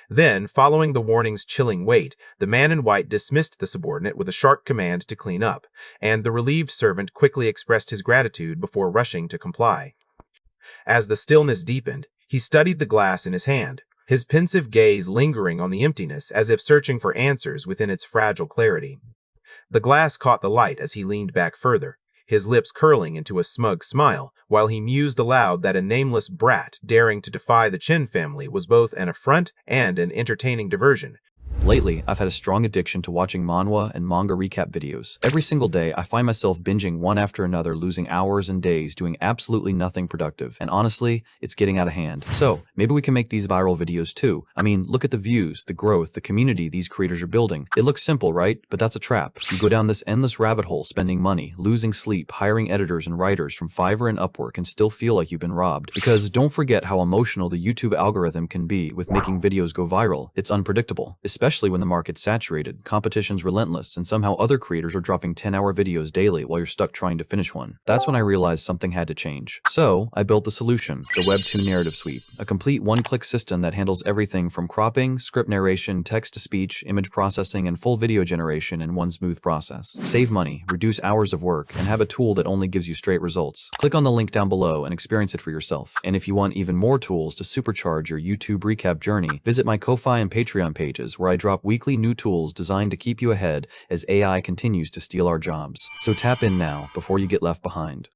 Then, following the warning's chilling weight, the man in white dismissed the subordinate with a sharp command to clean up, and the relieved servant quickly expressed his gratitude before rushing to comply. As the stillness deepened, he studied the glass in his hand, his pensive gaze lingering on the emptiness as if searching for answers within its fragile clarity. The glass caught the light as he leaned back further, his lips curling into a smug smile, while he mused aloud that a nameless brat daring to defy the Chin family was both an affront and an entertaining diversion. Lately, I've had a strong addiction to watching manhwa and manga recap videos. Every single day, I find myself binging one after another, losing hours and days doing absolutely nothing productive. And honestly, it's getting out of hand. So, maybe we can make these viral videos too. I mean, look at the views, the growth, the community these creators are building. It looks simple, right? But that's a trap. You go down this endless rabbit hole spending money, losing sleep, hiring editors and writers from Fiverr and Upwork and still feel like you've been robbed. Because don't forget how emotional the YouTube algorithm can be with making videos go viral. It's unpredictable, especially when the market's saturated, competition's relentless, and somehow other creators are dropping 10-hour videos daily while you're stuck trying to finish one. That's when I realized something had to change. So, I built the solution, the Webtoon Narrative Suite, a complete one-click system that handles everything from cropping, script narration, text-to-speech, image processing, and full video generation in one smooth process. Save money, reduce hours of work, and have a tool that only gives you straight results. Click on the link down below and experience it for yourself. And if you want even more tools to supercharge your YouTube recap journey, visit my Ko-Fi and Patreon pages where I drop weekly new tools designed to keep you ahead as AI continues to steal our jobs. So tap in now before you get left behind.